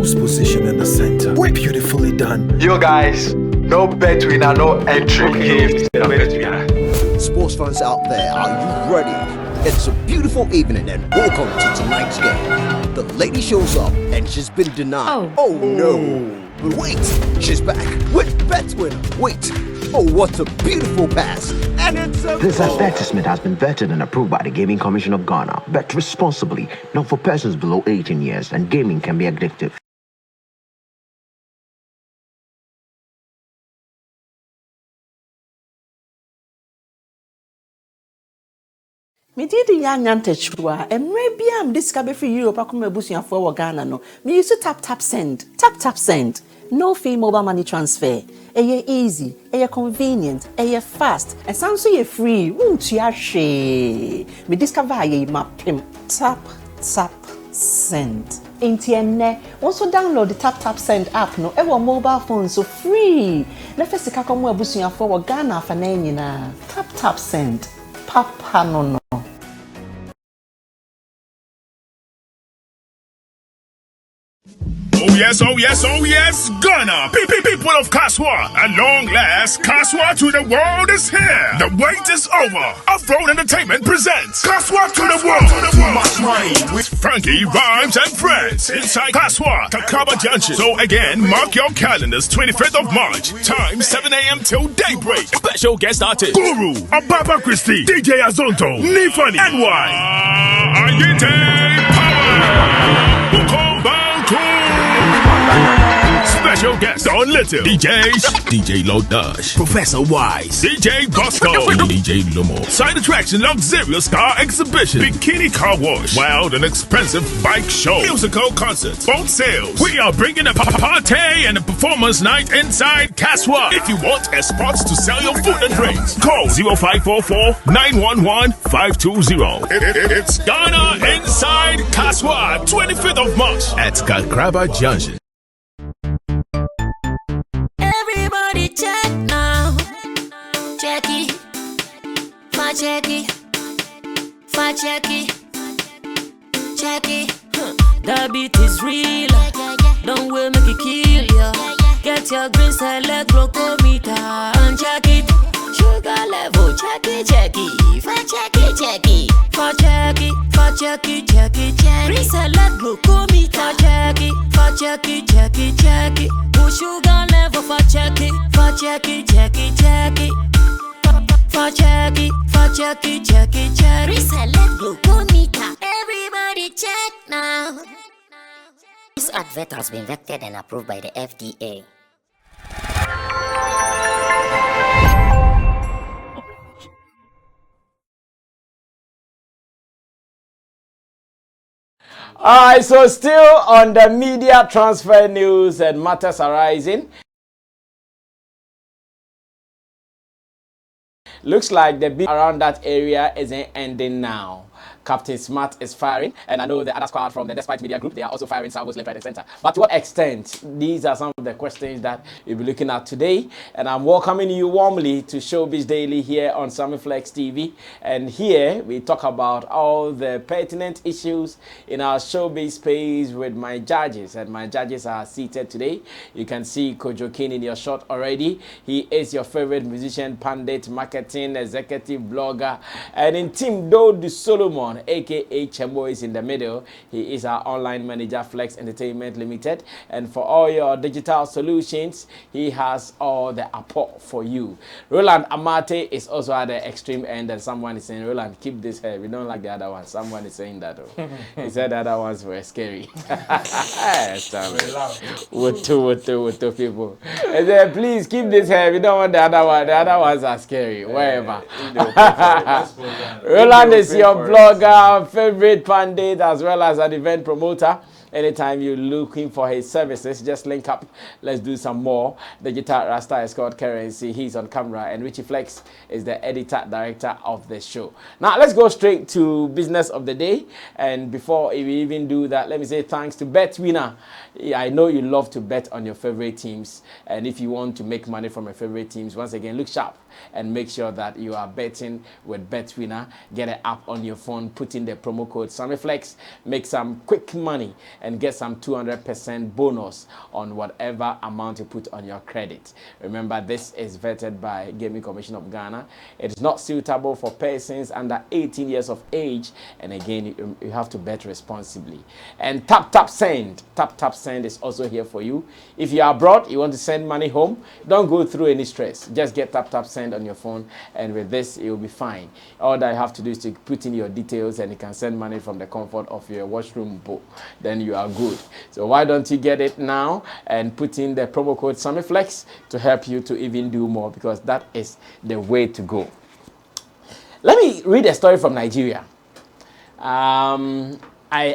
Position in the center. Beautifully done. You guys, no bet winner, no entry. Sports fans out there, are you ready? It's a beautiful evening and welcome to tonight's game. The lady shows up and she's been denied. Oh no. But wait, she's back with bet winner. Wait. Oh, what a beautiful pass. And it's a This advertisement has been vetted and approved by the Gaming Commission of Ghana. Bet responsibly, not for persons below 18 years, and gaming can be addictive. Me did the young antechua, and maybe I'm discovered for Europe. I come a bushing for Ghana. No, me used to tap send. No fee mobile money transfer. Eye easy, eye convenient, eye fast, and sounds so free. Won't you share? Me discover ye map him tap send. Intienne, also download the tap send app. No, ever mobile phone so free. Never see kakomo bushing for Ghana for na. Tap send. Papa no. Oh yes, Ghana! People of Kaswa! At long last, Kaswa to the world is here! The wait is over! Off-Road Entertainment presents Kaswa to the world! Too much money with Frankie, Rhymes, and friends inside Kaswa, Kakaba Junction. So again, mark your calendars, 25th of March, time 7 a.m. till daybreak. Special guest artist, Guru, Ababa Christie, DJ Azonto, Nifani, NY, Ayite Power, Buko Bantu. Special guest Don Little, DJ Lodash, Professor Wise, DJ Bosco, DJ Lumo. Side attraction, luxurious car exhibition, bikini car wash, wild and expensive bike show, musical concerts, boat sales. We are bringing a party and a performance night inside Kaswa. If you want a spot to sell your food and drinks, call 0544 911 520. It's Ghana inside Kaswa, 25th of March at Kakraba Junction. Everybody check now. Check it. The beat is real. Don't wait, make it kill ya. Get your green select glucometer and check it. Sugar level, check it. Green select glucometer. Check it. Sugar level for check it. Reselect glucometer. Everybody check now. This advert has been vetted and approved by the FDA. Alright, so still on the media transfer news and matters arising. Looks like the beat around that area isn't ending now. Captain Smart is firing, and I know the other squad from the Despite Media Group, they are also firing salvos left, right, and center. But to what extent? These are some of the questions that we'll be looking at today. And I'm welcoming you warmly to Showbiz Daily here on Sammy Flex TV. And here we talk about all the pertinent issues in our showbiz space with my judges. And my judges are seated today. You can see Kojo King in your shot already. He is your favorite musician, pundit, marketing, executive, blogger. And in Team Dodi Solomon, aka Chembo, is in the middle. He is our online manager, Flex Entertainment Limited. And for all your digital solutions, he has all the apport for you. Roland Amate is also at the extreme end, and someone is saying, Roland, keep this hair. We don't like the other one. Someone is saying that. He said the other ones were scary. With people. He said, please keep this hair. We don't want the other one. The other ones are scary. Wherever. Roland is your blogger, favorite pundit, as well as an event promoter. Anytime you're looking for his services, just link up. Let's do some more. Digital Rasta is called Currency. He's on camera, and Richie Flex is the editor director of the show. Now let's go straight to business of the day. And before we even do that, let me say thanks to BetWinner. I know you love to bet on your favorite teams, and if you want to make money from your favorite teams, once again, look sharp and make sure that you are betting with BetWinner. Get an app on your phone, put in the promo code SammyFlex, make some quick money, and get some 200% bonus on whatever amount you put on your credit. Remember, this is vetted by Gaming Commission of Ghana. It is not suitable for persons under 18 years of age, and again, you have to bet responsibly. And Tap Send. Tap Send is also here for you. If you are abroad, you want to send money home, don't go through any stress. Just get Tap Send on your phone, and with this, you'll be fine. All that you have to do is to put in your details, and you can send money from the comfort of your washroom bowl. Then you are good. So why don't you get it now and put in the promo code SammyFlex to help you to even do more, because that is the way to go. Let me read a story from Nigeria. I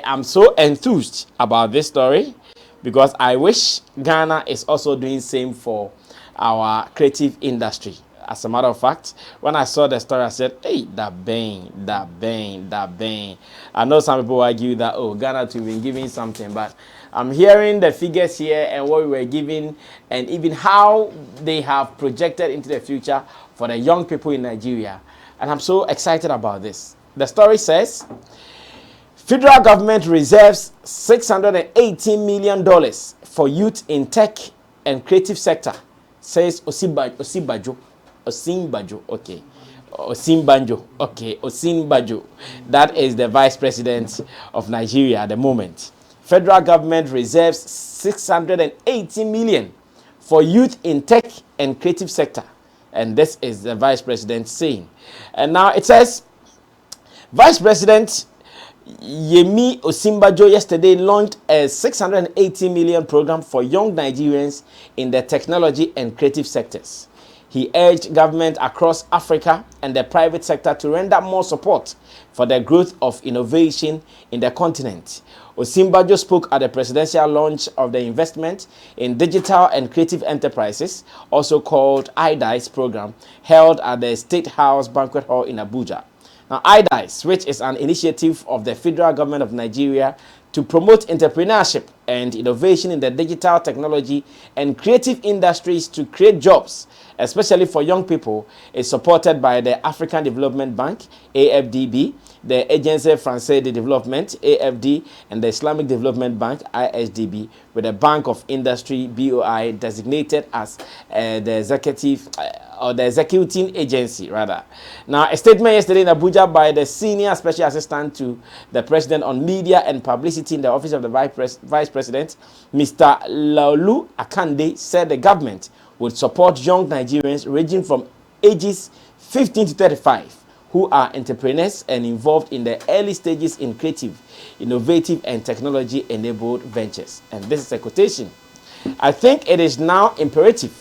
am so enthused about this story because I wish Ghana is also doing same for our creative industry. As a matter of fact, when I saw the story, I said, hey, that bang. I know some people argue that, oh, Ghana to be giving something, but I'm hearing the figures here and what we were giving, and even how they have projected into the future for the young people in Nigeria. And I'm so excited about this. The story says, federal government reserves $618 million for youth in tech and creative sector, says Osinbajo. That is the vice president of Nigeria at the moment. Federal government reserves $680 million for youth in tech and creative sector. And this is the vice president saying. And now it says, Vice President Yemi Osinbajo yesterday launched a $680 million program for young Nigerians in the technology and creative sectors. He urged government across Africa and the private sector to render more support for the growth of innovation in the continent. Osinbajo spoke at the presidential launch of the Investment in Digital and Creative Enterprises, also called IDICE program, held at the State House Banquet Hall in Abuja. Now, IDICE, which is an initiative of the federal government of Nigeria to promote entrepreneurship and innovation in the digital technology and creative industries to create jobs, especially for young people, is supported by the African Development Bank, AFDB, the Agence Française de Développement, AFD, and the Islamic Development Bank, ISDB, with the Bank of Industry, BOI, designated as the executing agency, rather. Now, a statement yesterday in Abuja by the Senior Special Assistant to the President on Media and Publicity in the Office of the Vice President, Mr. Laolu Akande, said the government would support young Nigerians ranging from ages 15 to 35 who are entrepreneurs and involved in the early stages in creative, innovative, and technology-enabled ventures. And this is a quotation. I think it is now imperative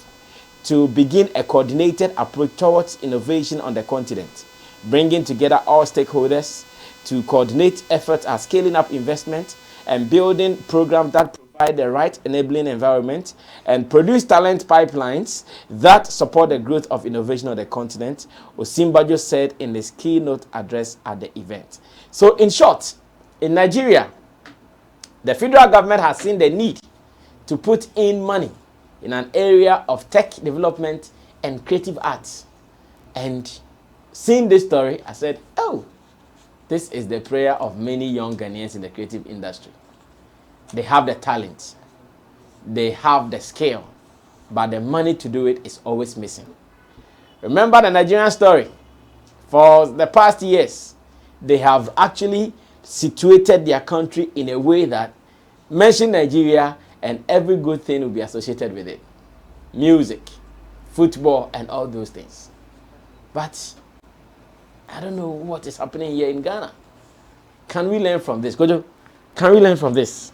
to begin a coordinated approach towards innovation on the continent, bringing together all stakeholders to coordinate efforts at scaling up investment and building programs that provide the right enabling environment and produce talent pipelines that support the growth of innovation on the continent, Osinbajo said in his keynote address at the event. So in short, in Nigeria, the federal government has seen the need to put in money in an area of tech development and creative arts. And seeing this story, I said, oh, this is the prayer of many young Ghanaians in the creative industry. They have the talent, they have the skill, but the money to do it is always missing. Remember the Nigerian story? For the past years, they have actually situated their country in a way that mention Nigeria and every good thing will be associated with it. Music, football, and all those things. But I don't know what is happening here in Ghana. Can we learn from this? Kojo, can we learn from this?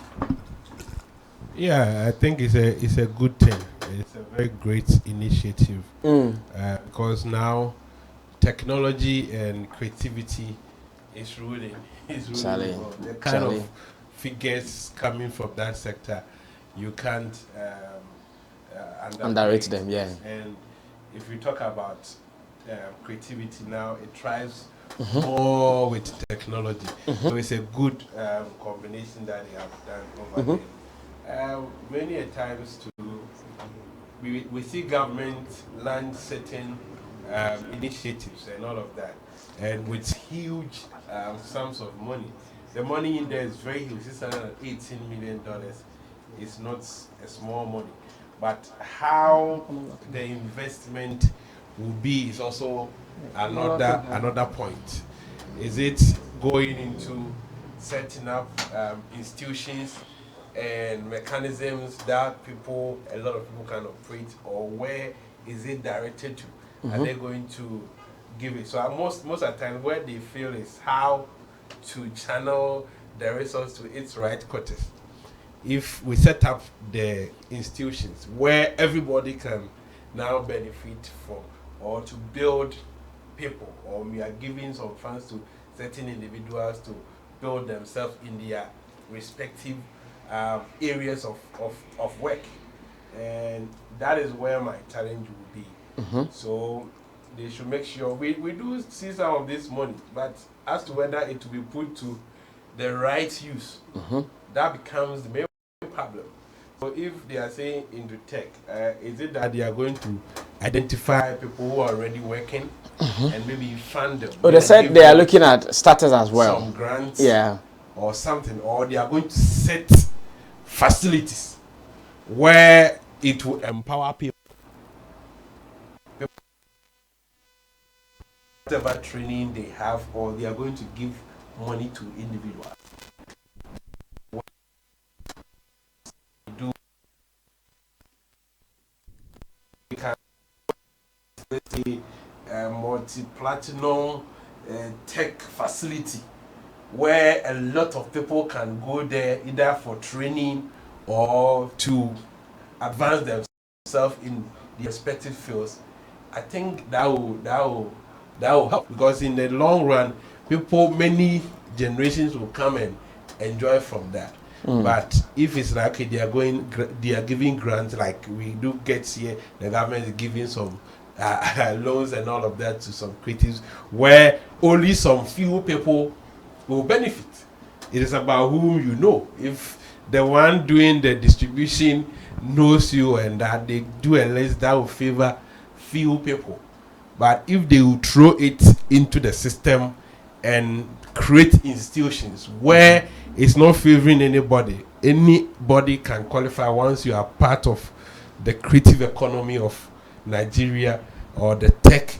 Yeah, I think it's a good thing. It's a very great initiative because now technology and creativity is ruling. The kind of figures coming from that sector, you can't underrate them. Yeah. And if we talk about creativity now, it thrives more with technology. So it's a good combination that they have done over there. Many a times we see government land certain initiatives and all of that, and with huge sums of money. The money in there is very huge. $618 million is not a small money, but how the investment will be is also another point. Is it going into setting up institutions and mechanisms that a lot of people can operate, or where is it directed to? Are they going to give it? So most of the time, where they feel is how to channel the resource to its right quarters. If we set up the institutions where everybody can now benefit from, or to build people, or we are giving some funds to certain individuals to build themselves in their respective areas of work, and that is where my challenge will be. So they should make sure we do see some of this money, but as to whether it will be put to the right use, that becomes the main problem. So if they are saying into tech, is it that they are going to identify people who are already working and maybe fund them? Oh, they said they are looking at starters as well. Some grants, or something, or they are going to set facilities where it will empower people. Whatever training they have, or they are going to give money to individuals. Let's say a multi-platinum tech facility where a lot of people can go there either for training or to advance themselves in the respective fields. I think that will help, because in the long run, many generations will come and enjoy from that. But if it's like they are giving grants, like we do get here, the government is giving some loans and all of that to some creatives, where only some few people will benefit. It is about whom you know. If the one doing the distribution knows you and that they do a list, that will favor few people. But if they will throw it into the system and create institutions where it's not favoring anybody can qualify once you are part of the creative economy of Nigeria or the tech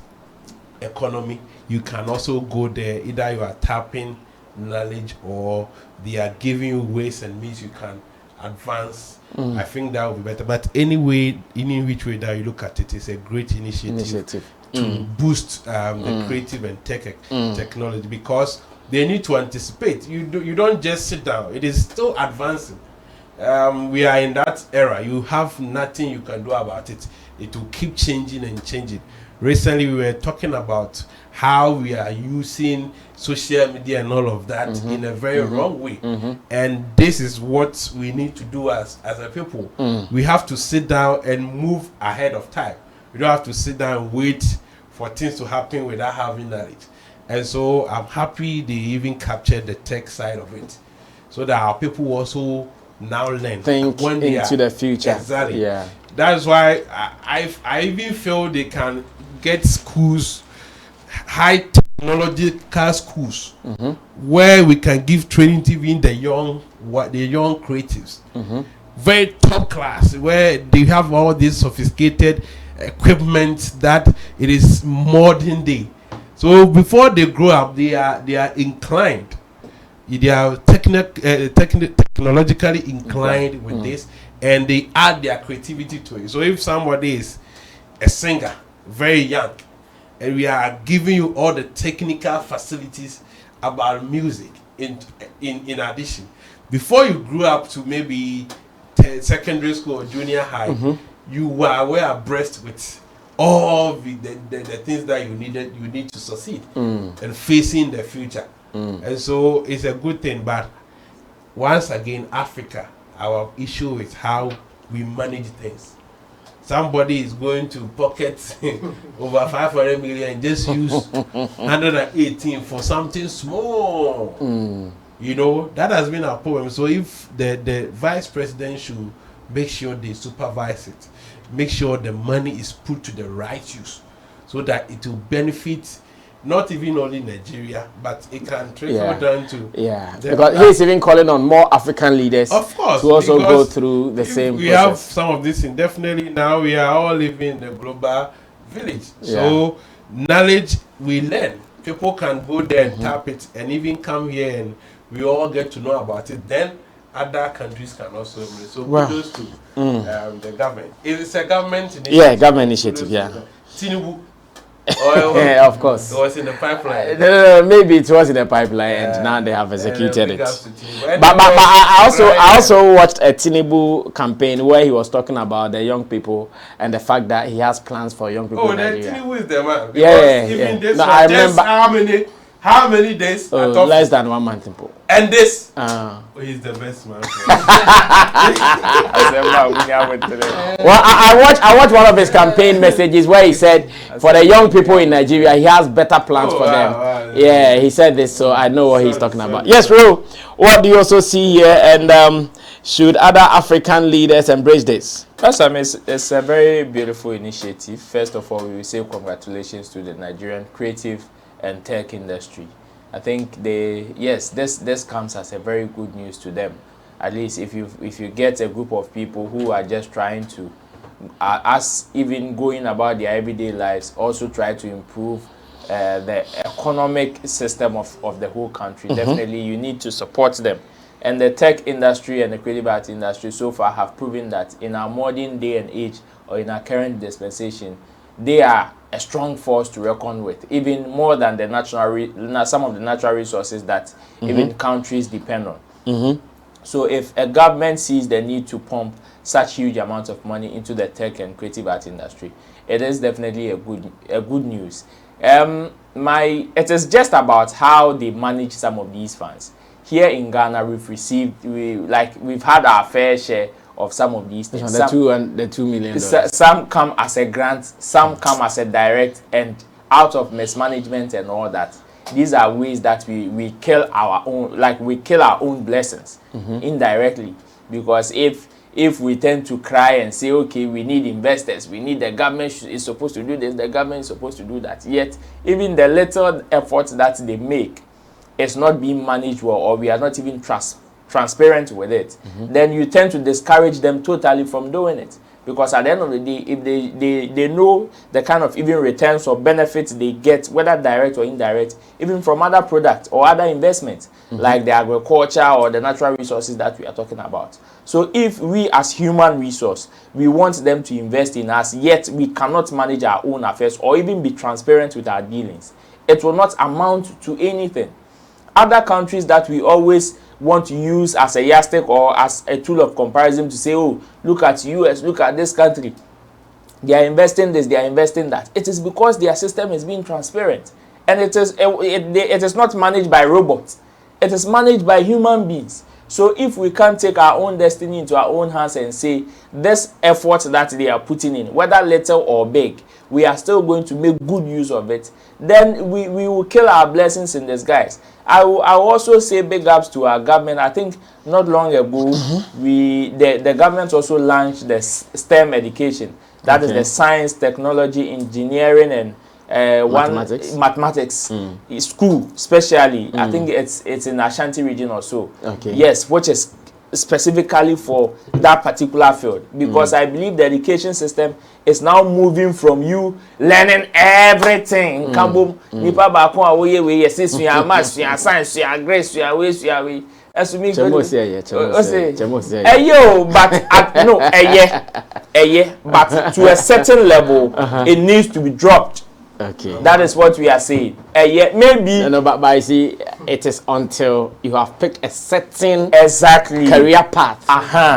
economy, you can also go there. Either you are tapping knowledge or they are giving you ways and means you can advance. I think that would be better. But anyway, in which way that you look at it, it's a great initiative. To boost the creative and technology, because they need to anticipate. You don't just sit down. It is still advancing. We are in that era. You have nothing you can do about it. It will keep changing and changing. Recently, we were talking about how we are using social media and all of that in a very wrong way. And this is what we need to do as a people. We have to sit down and move ahead of time. We don't have to sit down and wait for things to happen without having knowledge. And so I'm happy they even captured the tech side of it, so that our people also now learn. Think when into the future. Exactly. Yeah. That's why I even feel they can get schools, high technological schools, where we can give training to even the young creatives. Very top class, where they have all this sophisticated equipment that it is modern day. So before they grow up, they are inclined. They are technologically inclined with this, and they add their creativity to it. So if somebody is a singer, very young, and we are giving you all the technical facilities about music in addition, before you grew up to maybe secondary school or junior high, you were abreast with all the things that you need to succeed and facing the future. And so it's a good thing, but once again, Africa, our issue is how we manage things. Somebody is going to pocket over 500 million and just use 118 for something small. You know, that has been our problem. So if the vice president should make sure they supervise it, make sure the money is put to the right use, so that it will benefit not even only Nigeria, but it can trickle down to because he's even calling on more African leaders, of course, to also go through the same we process. have some of this indefinitely. Now we are all living in the global village, so knowledge we learn, people can go there and tap it and even come here and we all get to know about it. Then other countries can also learn. So kudos to the government. It's a government initiative. Government initiative. Tinubu. Yeah, of course. It was in the pipeline. No, maybe it was in the pipeline, and now they have executed it. But I also watched a Tinubu campaign where he was talking about the young people and the fact that he has plans for young people. Oh, then Tinubu is the man. Even this I remember. How many days? Less than 1 month. And this? He's the best man. Well, I watched one of his campaign messages where he said, for the young people in Nigeria, he has better plans for them. Wow, he said this, so I know what he's talking about. Yes, Ro, what do you also see here? And should other African leaders embrace this? First, it's a very beautiful initiative. First of all, we will say congratulations to the Nigerian creative and tech industry. I think this comes as a very good news to them. At least if you get a group of people who are just trying to, as even going about their everyday lives, also try to improve the economic system of the whole country. Definitely, you need to support them. And the tech industry and the creative arts industry so far have proven that in our modern day and age, or in our current dispensation, they are a strong force to reckon with, even more than the some of the natural resources that even countries depend on. So if a government sees the need to pump such huge amounts of money into the tech and creative art industry, it is definitely a good news. It is just about how they manage some of these funds. Here in Ghana, we've had our fair share of some of these things. The $2 million. Some come as a grant, some come as a direct, and out of mismanagement and all that. These are ways that we kill our own blessings indirectly. Because if we tend to cry and say, okay, we need investors, we need the government is supposed to do this, the government is supposed to do that, yet even the little efforts that they make is not being managed well, or we are not even transparent with it, then you tend to discourage them totally from doing it. Because at the end of the day, if they know the kind of even returns or benefits they get, whether direct or indirect, even from other products or other investments, like the agriculture or the natural resources that we are talking about. So if we as human resource, we want them to invest in us, yet we cannot manage our own affairs or even be transparent with our dealings, it will not amount to anything. Other countries that we always want to use as a yardstick or as a tool of comparison to say, oh, look at US, look at this country, they are investing this, they are investing that. It is because their system is being transparent, and it is not managed by robots. It is managed by human beings. So if we can't take our own destiny into our own hands and say this effort that they are putting in, whether little or big, we are still going to make good use of it, then we will kill our blessings in disguise. I will also say big ups to our government. I think not long ago, the government also launched the STEM education. That is the science, technology, engineering, and mathematics school, especially. I think it's in Ashanti region or so. Yes, which is specifically for that particular field, because I believe the education system is now moving from you learning everything. Nipa ba ko awoye we yes maths, science, grace, we as me but but to a certain level it needs to be dropped. That is what we are saying. Maybe but I see it is until you have picked a certain career path,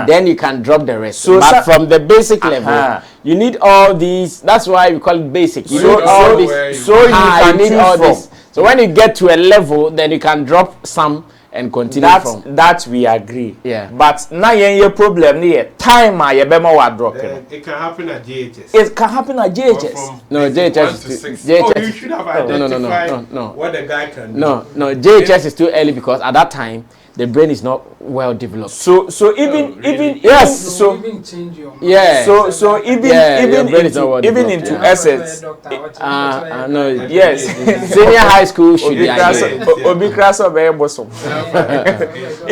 then you can drop the rest. So but from the basic level, you need all these. That's why we call it basic. You need all this. So you need all this. So when you get to a level, then you can drop some and continue from. That we agree. Yeah. But now your problem here, time you be more dropping. It can happen at JHS. It can happen at JHS. No, JHS is too, JHS. Oh, you should have identified no. what the guy can do. No, JHS is too early because at that time the brain is not well developed. So even yes, so even change your mind. yeah. So even into SS. No, yes. Senior high school should be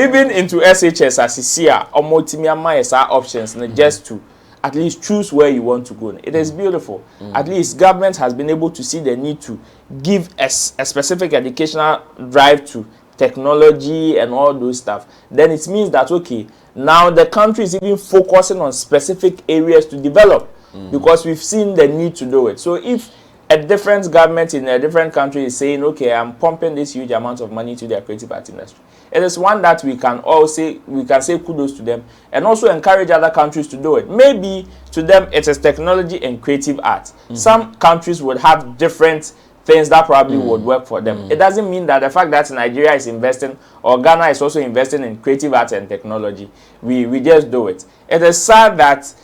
even into SHS as you see options just to at least choose where you want to go. It is beautiful. At least government has been able to see the need to give a specific educational drive to technology and all those stuff. Then it means that okay, now the country is even focusing on specific areas to develop because we've seen the need to do it. So if a different government in a different country is saying, okay, I'm pumping this huge amount of money to their creative art industry, it is one that we can say kudos to them and also encourage other countries to do it. Maybe to them it is technology and creative art. Some countries would have different things that probably would work for them. It doesn't mean that the fact that Nigeria is investing or Ghana is also investing in creative art and technology, we just do it. It is sad that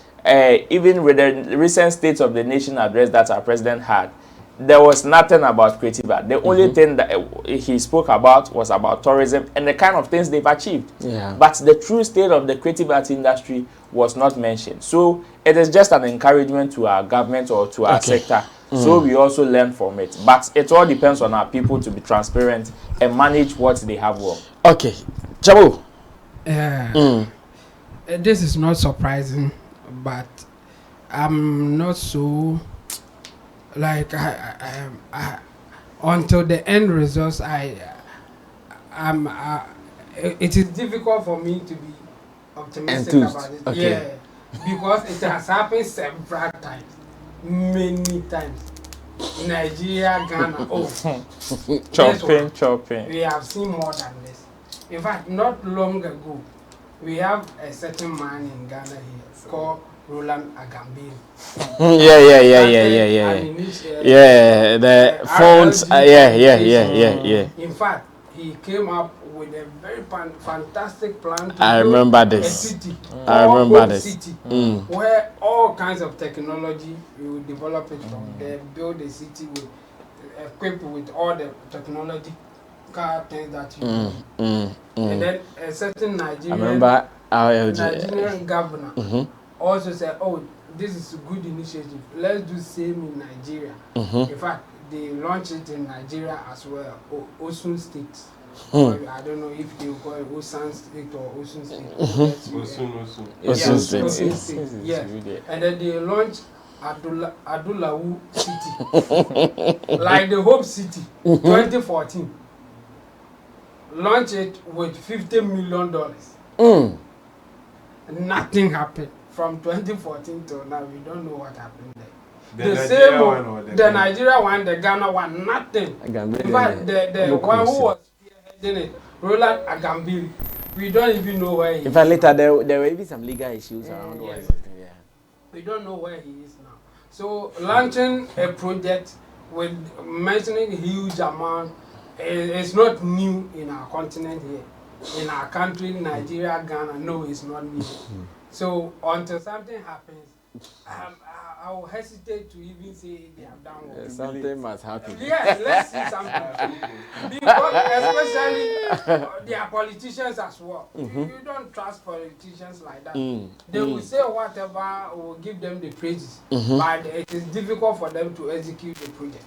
even with the recent State of the Nation address that our president had, there was nothing about creative art. The only thing that he spoke about was about tourism and the kind of things they've achieved. Yeah. But the true state of the creative art industry was not mentioned. So it is just an encouragement to our government or to our sector. So we also learn from it. But it all depends on our people to be transparent and manage what they have well. Okay. Chabu. This is not surprising, but I'm not so like I until the end results it is difficult for me to be optimistic about it. Okay. Yeah, because it has happened several times, many times. Nigeria, Ghana, chopping. We have seen more than this. In fact, not long ago, we have a certain man in Ghana here called Roland Agambiri. Yeah, the phones. Yeah. In fact, he came up with a very fantastic plan to I remember this. A city. I remember this. City, where all kinds of technology, you will develop it from there, build a city with equipped with all the technology things that you need. And then a certain Nigerian governor also said, oh, this is a good initiative. Let's do same in Nigeria. In fact, they launched it in Nigeria as well, Osun State. I don't know if they call it Osun State or Osun State. Osun State. Yes. And then they launched Adulawu City, like the Hope City, 2014. Launch it with $50 million. Nothing happened from 2014 till now. We don't know what happened there. The Nigeria one, the Ghana one, nothing. In fact, the one who was spearheading it, Roland Agambiri, we don't even know where he is. In fact, later there were even some legal issues around what he was doing. Yeah. We don't know where he is now. So launching a project with mentioning a huge amount is not new in our continent here. In our country, Nigeria, Ghana, no, it's not new. So until something happens, I will hesitate to even say they have done what something must happen. Yes, let's see something. Because especially they are politicians as well. You don't trust politicians like that. They will say whatever will give them the praises, but it is difficult for them to execute the project.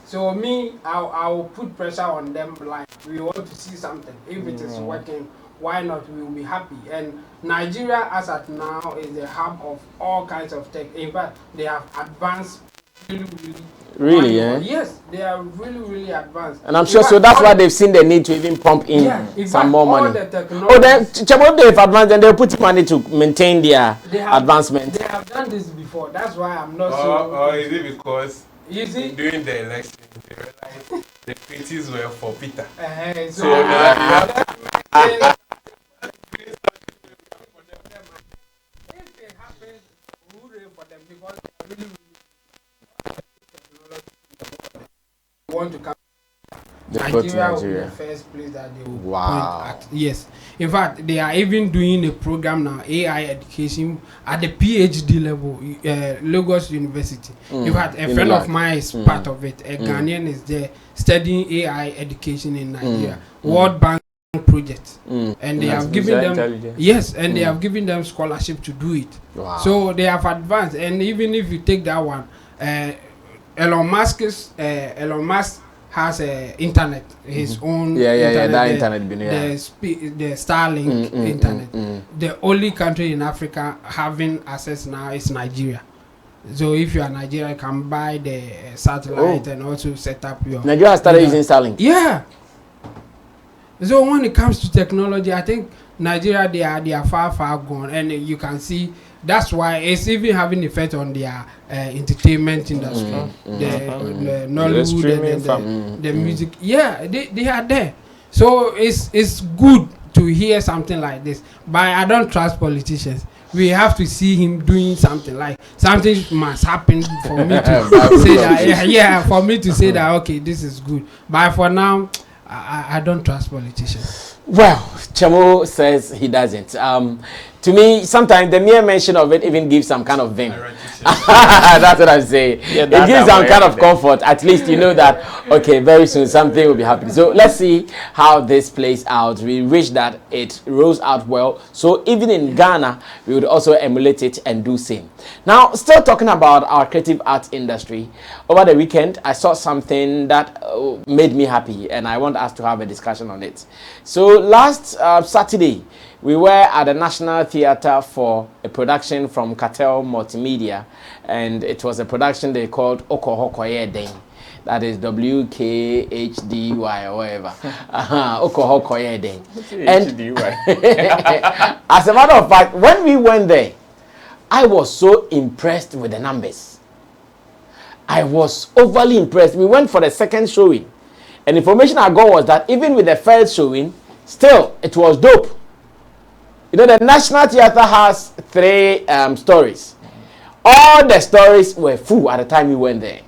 So me, I will put pressure on them, like we want to see something. If it is working, why not? We will be happy. And Nigeria, as at now, is the hub of all kinds of tech. In fact, they have advanced really. Yes, they are really advanced. And I'm sure so that's why they've seen the need to even pump in some more money. Then Chabo, they've advanced and they'll put money to maintain their advancement. They have done this before. That's why I'm not Or is it because during the election they realized the critics were for Peter? So now if it happens, hooray for them, because they really want to come. Nigeria will be the first place that they will wow. point at. Yes. In fact, they are even doing a program now, AI education at the PhD level, Lagos University. In fact, a friend of mine is part of it. A Ghanaian is there studying AI education in Nigeria. World Bank project, and they have given them they have given them scholarship to do it. Wow. So they have advanced, and even if you take that one, Elon Musk has internet, his own internet, the Starlink internet. The only country in Africa having access now is Nigeria. So if you are Nigeria, you can buy the satellite and also set up your. Nigeria has started using Starlink. Yeah. So when it comes to technology, I think Nigeria they are far gone, and you can see that's why it's even having effect on their entertainment industry, the Nollywood and the music. Yeah, they are there. So it's good to hear something like this, but I don't trust politicians. We have to see him doing something, like something must happen for me to say that. For me to say that okay, this is good. But for now, I don't trust politicians. Well, Chamo says he doesn't. To me, sometimes the mere mention of it even gives some kind of vim. That's what I'm saying. Yeah, it gives some kind of comfort. At least you know that, okay, very soon something will be happening. So let's see how this plays out. We wish that it rolls out well. So even in Ghana, we would also emulate it and do same. Now, still talking about our creative arts industry. Over the weekend, I saw something that made me happy, and I want us to have a discussion on it. So last Saturday, we were at the National Theatre for a production from Cartel Multimedia, and it was a production they called Okohokoye Den. That is WKHDY or whatever. Okohokoye Den. And as a matter of fact, when we went there, I was so impressed with the numbers. I was overly impressed. We went for the second showing, and information I got was that even with the first showing, still it was dope. You know, the National Theatre has 3 stories. All the stories were full at the time we went there.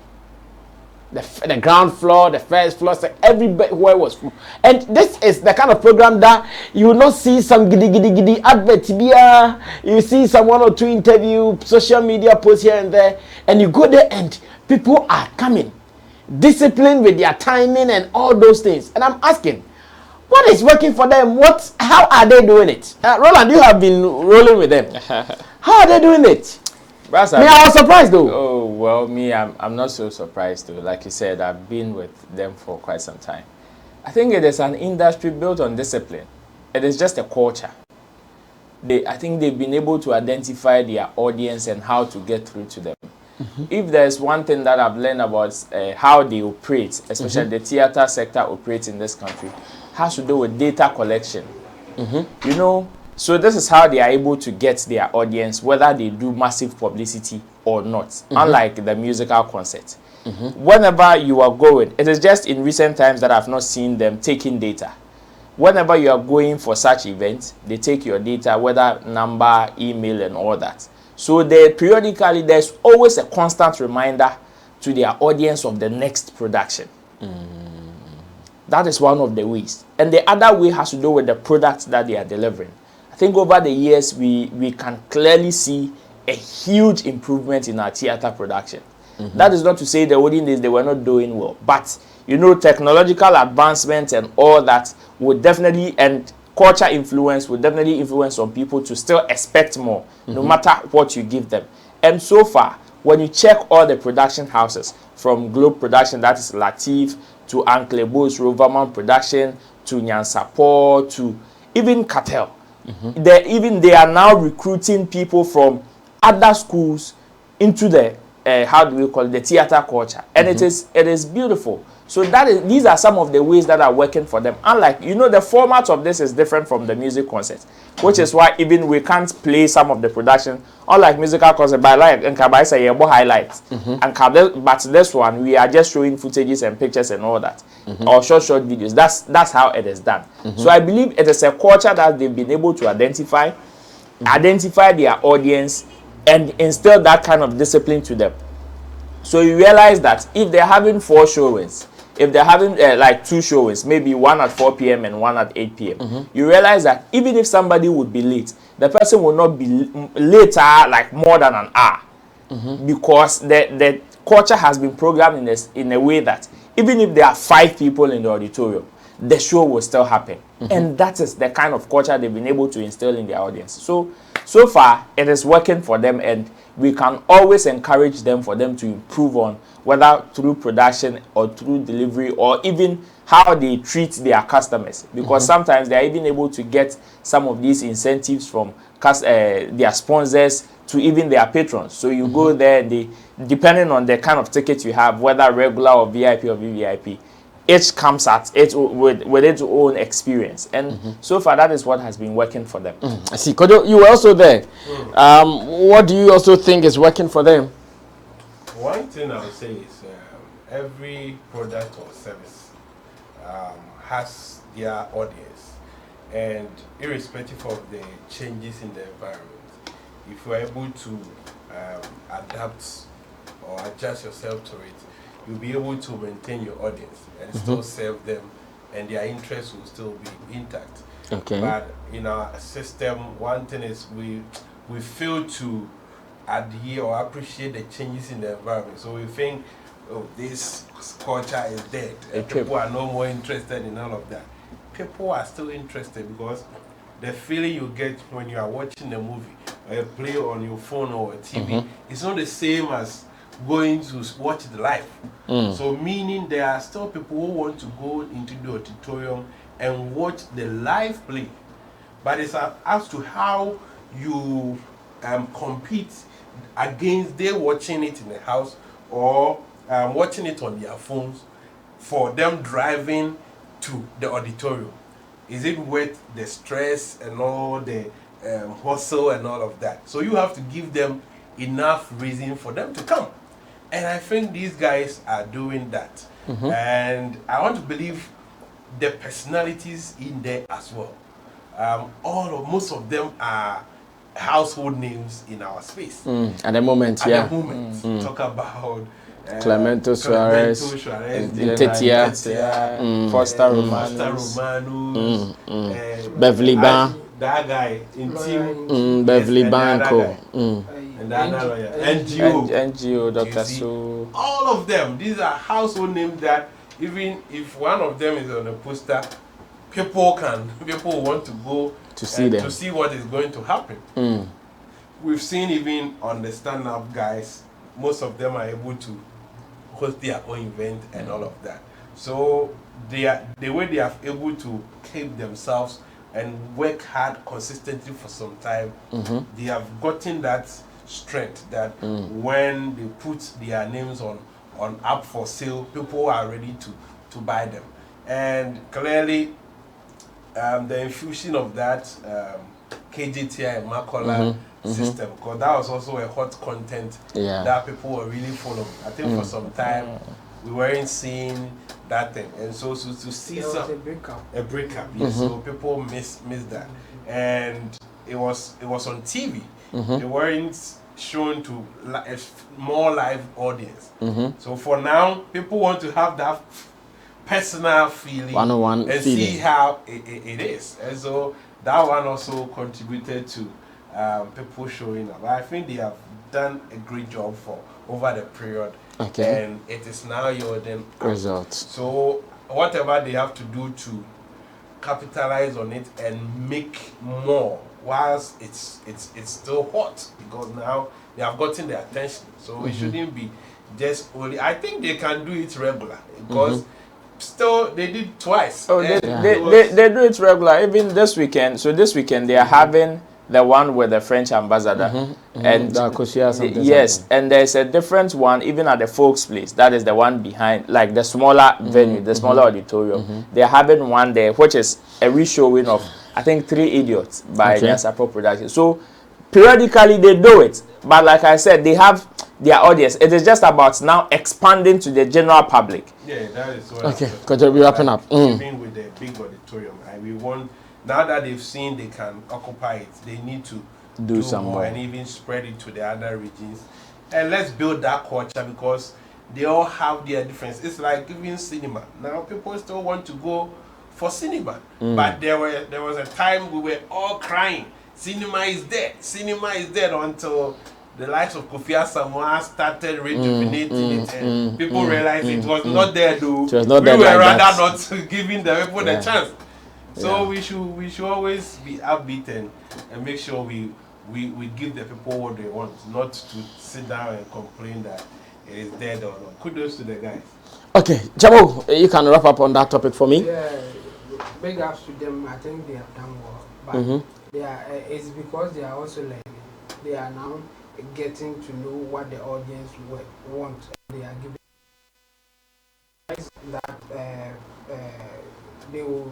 The ground floor, the first floor, everywhere was full. And this is the kind of program that you will not see some giddy advert here. You see some 1 or 2 interview, social media posts here and there, and you go there and people are coming, disciplined with their timing and all those things. And I'm asking, what is working for them? How are they doing it? Roland, you have been rolling with them. How are they doing it? I was surprised though. Oh, well, I'm not so surprised though. Like you said, I've been with them for quite some time. I think it is an industry built on discipline. It is just a culture. I think they've been able to identify their audience and how to get through to them. If there's one thing that I've learned about how they operate, especially the theater sector operates in this country, has to do with data collection. You know, so this is how they are able to get their audience, whether they do massive publicity or not, unlike the musical concert. Whenever you are going, it is just in recent times that I've not seen them taking data. Whenever you are going for such events, they take your data, whether number, email, and all that. So periodically, there's always a constant reminder to their audience of the next production. That is one of the ways. And the other way has to do with the products that they are delivering. I think over the years, we can clearly see a huge improvement in our theater production. That is not to say the olden days they were not doing well. But, you know, technological advancements and all that would definitely, and culture influence would definitely influence some people to still expect more, no matter what you give them. And so far, when you check all the production houses, from Globe Production, that is Latif, to Anklebo's Roverman Production, to Nyansapo, to even Cartel, they are now recruiting people from other schools into the how do we call it, the theater culture, and it is beautiful. So these are some of the ways that are working for them. Unlike, you know, the format of this is different from the music concert, which is why even we can't play some of the production. Unlike musical concert, by like and say highlights, but this one we are just showing footages and pictures and all that, or short videos. That's how it is done. So I believe it is a culture that they've been able to identify their audience, and instill that kind of discipline to them. So you realize that if they're having 4 showings if they're having like 2 showings, maybe one at 4 p.m. and one at 8 p.m., you realize that even if somebody would be late, the person will not be later like more than an hour, because the culture has been programmed in this in a way that even if there are 5 people in the auditorium, the show will still happen. And that is the kind of culture they've been able to instill in their audience. So far, it is working for them, and we can always encourage them for them to improve on, whether through production or through delivery or even how they treat their customers. Because sometimes they are even able to get some of these incentives from their sponsors to even their patrons. So you go there, and depending on the kind of ticket you have, whether regular or VIP or VVIP, each comes at it with its own experience, and so far that is what has been working for them. I see. Kojo, you were also there. What do you also think is working for them? One thing I would say is every product or service has their audience, and irrespective of the changes in the environment, if you are able to adapt or adjust yourself to it, you'll be able to maintain your audience and still serve them, and their interests will still be intact. Okay. But in our system, one thing is we fail to adhere or appreciate the changes in the environment. So we think, oh, this culture is dead. People are no more interested in all of that. People are still interested, because the feeling you get when you are watching a movie or a play on your phone or a TV, it's not the same as going to watch it live. So meaning there are still people who want to go into the auditorium and watch the live play, but it's as to how you compete against they watching it in the house or watching it on their phones for them driving to the auditorium. Is it worth the stress and all the hustle and all of that? So you have to give them enough reason for them to come. And I think these guys are doing that. And I want to believe the personalities in there as well. Most of them are household names in our space. At the moment, At the moment. Talk about Clemento Suarez, Tetia, Foster Romanus, Beverly Ban, that guy in team, Beverly Banco, and that other NGO, Dr. So. All of them, these are household names that even if one of them is on a poster, people want to go to see them, to see what is going to happen. We've seen even on the stand-up guys, most of them are able to host their own event and all of that. So the way they are able to keep themselves and work hard consistently for some time, they have gotten that strength that when they put their names on up for sale, people are ready to buy them. And clearly the infusion of that KJTI and Makola system, because that was also a hot content that people were really following. I think for some time we weren't seeing that thing, and so to see a breakup, so people miss that, and it was on TV. They weren't shown to a more live audience. So for now, people want to have that personal feeling, one-on-one and feeling. See how it is, and so that one also contributed to people showing up. I think they have done a great job for over the period, and it is now your results. So whatever they have to do to capitalize on it and make more, whilst it's still hot, because now they have gotten the attention. So it shouldn't be just only. I think they can do it regular, because still they did twice. Oh, they do it regular. Even this weekend. So this weekend they are having the one with the French ambassador, and yes, and there's a different one even at the Folks Place. That is the one behind, like the smaller venue, the smaller auditorium. They are having one there, which is a re-showing of I think 3 Idiots by Nyasapo Production. So periodically they do it, but like I said, they have their audience. It is just about now expanding to the general public. Yeah, that is what. Okay, because we're wrapping up. Even with the big auditorium, we want. Now that they've seen they can occupy it, they need to do some more and even spread it to the other regions. And let's build that culture, because they all have their difference. It's like even cinema. Now people still want to go for cinema, but there was a time we were all crying. Cinema is dead. Cinema is dead until the likes of Kofi Samoa started rejuvenating it, and people realized it was not there though. It was not we were like rather that. Not giving the people the chance. So we should always be upbeat and make sure we give the people what they want, not to sit down and complain that it is dead or not. Kudos to the guys. Okay, Jamo, you can wrap up on that topic for me. Yeah, big ups to them. I think they have done well, but they are. It's because they are also learning. They are now getting to know what the audience want. They are giving that they will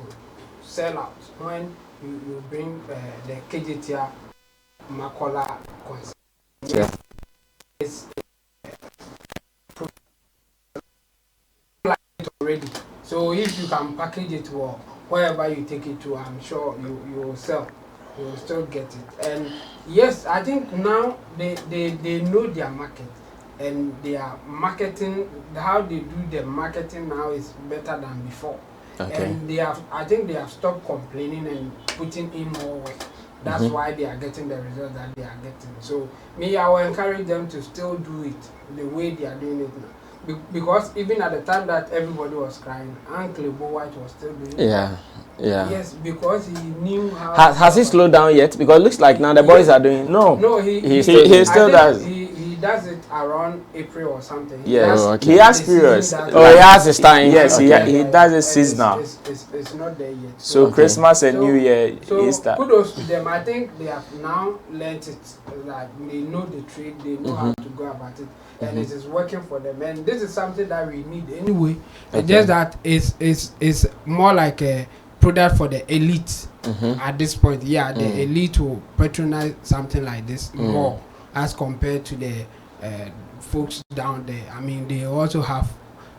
sell out when you bring the KJTR Makola concert. Yeah. It's already. So if you can package it well, wherever you take it to, I'm sure you will sell. You will still get it. And yes, I think now they know their market, and they are marketing. How they do the marketing now is better than before. Okay. And I think they have stopped complaining and putting in more work. That's why they are getting the results that they are getting. So I will encourage them to still do it the way they are doing it now. Because even at the time that everybody was crying, Uncle Bo White was still doing it. Yeah. Yes, because he knew how. Has he slowed down yet? Because it looks like now the boys are doing. No, he still does. He does it around April or something. He has periods. He has his time. Yes, he does it seasonal. It's not there yet. So Christmas and New Year, Easter. Kudos to them. I think they have now learnt it. Like they know the trade, they know how to go about it, and it is working for them. And this is something that we need anyway. Okay. Just that it's more like a product for the elite at this point. Yeah, the elite will patronize something like this more as compared to the folks down there. I mean, they also have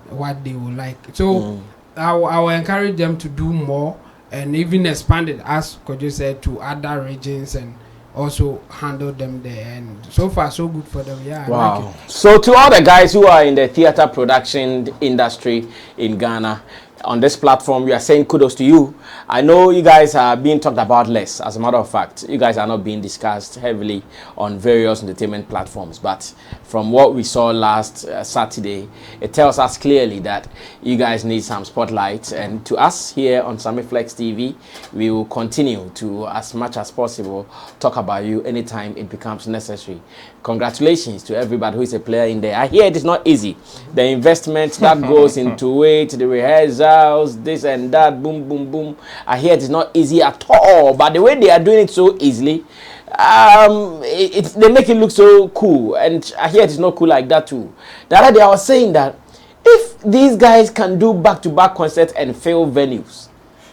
what they would like. So I will encourage them to do more and even expand it, as Kojo said, to other regions and also handle them there. And so far, so good for them. Yeah. Wow. Like it. So to all the guys who are in the theater production industry in Ghana, on this platform, we are saying kudos to you. I know you guys are being talked about less. As a matter of fact, you guys are not being discussed heavily on various entertainment platforms. But from what we saw last Saturday, it tells us clearly that you guys need some spotlight. And to us here on Sammy Flex TV, we will continue to, as much as possible, talk about you anytime it becomes necessary. Congratulations to everybody who is a player in there. I hear it is not easy. The investment that goes into it, the rehearsals, this and that, boom, boom, boom. I hear it is not easy at all. But the way they are doing it so easily, they make it look so cool. And I hear it is not cool like that too. The other day I was saying that if these guys can do back-to-back concerts and fill venues,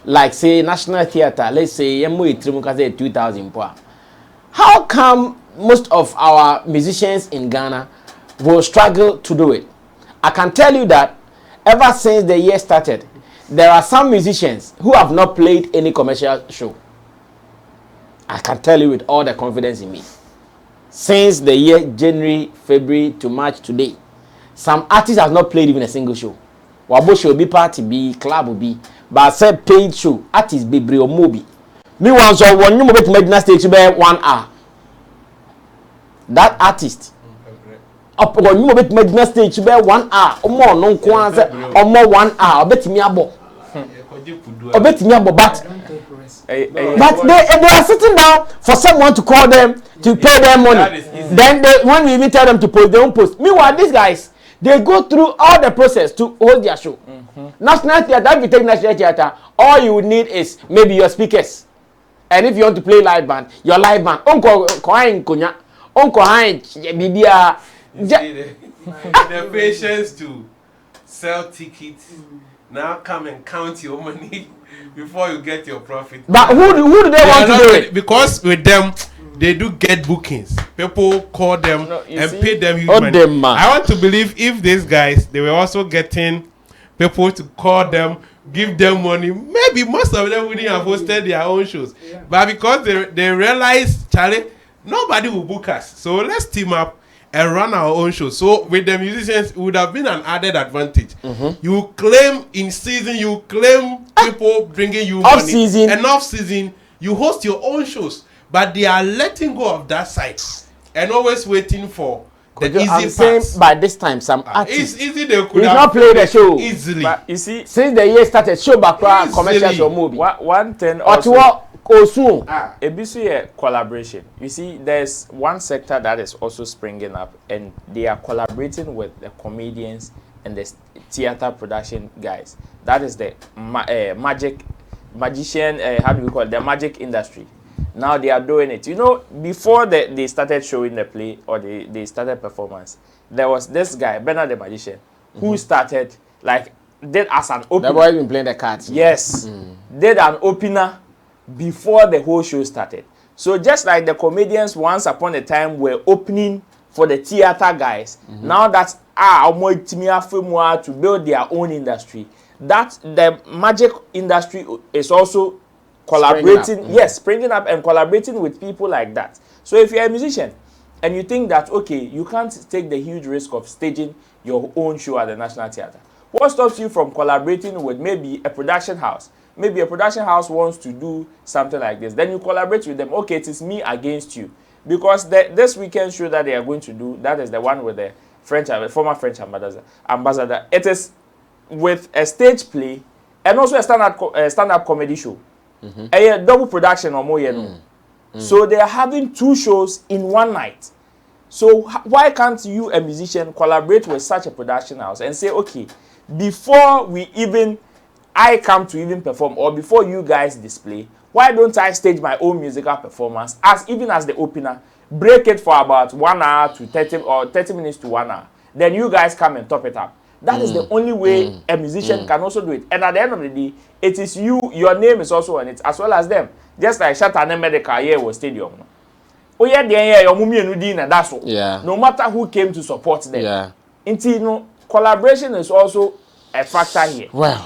like say National Theatre, let's say 2,000, how come most of our musicians in Ghana will struggle to do it? I can tell you that ever since the year started, there are some musicians who have not played any commercial show. I can tell you with all the confidence in me. Since the year January, February to March today, some artists have not played even a single show. Wabo show be party be, club will be, but I said paid show, artists be brio mobi. Me once or one you move to Medina stage be 1 hour. That artist up when you move to Medina stage be 1 hour. Or more no kwanza or more 1 hour. Bet me abo. Bet me abo but they are sitting down for someone to call them to pay them money. Then when we even tell them to post, they won't post. Meanwhile, these guys, they go through all the process to hold their show. National Theatre, if you take National Theatre, all you would need is maybe your speakers. And if you want to play live band, your live band. The patience to sell tickets, now come and count your money before you get your profit. But who do they want to do it? Because with them, they do get bookings. People call them and pay them huge money. I want to believe if these guys, they were also getting people to call them, give them money, maybe most of them wouldn't have hosted their own shows. But because they realize, Charlie, nobody will book us. So let's team up and run our own show. So with the musicians, it would have been an added advantage. You claim in season, you claim people bringing you off money. Season. And off season, you host your own shows. But they are letting go of that side and always waiting for the easy parts. By this time, some artists, it's easy. They could not play the show easily. But you see, since the year started, show back commercials or movie. One thing also, a collaboration. You see, there's one sector that is also springing up, and they are collaborating with the comedians and the theater production guys. That is the magician. How do we call it? The magic industry. Now they are doing it. You know, before they started showing the play or they started performance, there was this guy, Bernard the Magician, who started, like, did as an opener. The boy been playing the cards. Yes. Did an opener before the whole show started. So just like the comedians once upon a time were opening for the theater guys, now that's to build their own industry. That the magic industry is also collaborating, springing up and collaborating with people like that. So if you're a musician and you think that, okay, you can't take the huge risk of staging your own show at the National Theatre, what stops you from collaborating with maybe a production house? Maybe a production house wants to do something like this. Then you collaborate with them. Okay, it is me against you. Because this weekend show that they are going to do, that is the one with the former French ambassador. It is with a stage play and also a stand-up comedy show. A double production or more, So they are having two shows in one night. So why can't you, a musician, collaborate with such a production house and say, okay, before I come to even perform, or before you guys display, why don't I stage my own musical performance as the opener, break it for about 1 hour to 30 or 30 minutes to 1 hour. Then you guys come and top it up. That is the only way a musician can also do it. And at the end of the day, it is you, your name is also on it, as well as them. Just like Shatane Medical here was stadium. Oh yeah, that's all. No matter who came to support them. Collaboration is also a factor here. Well,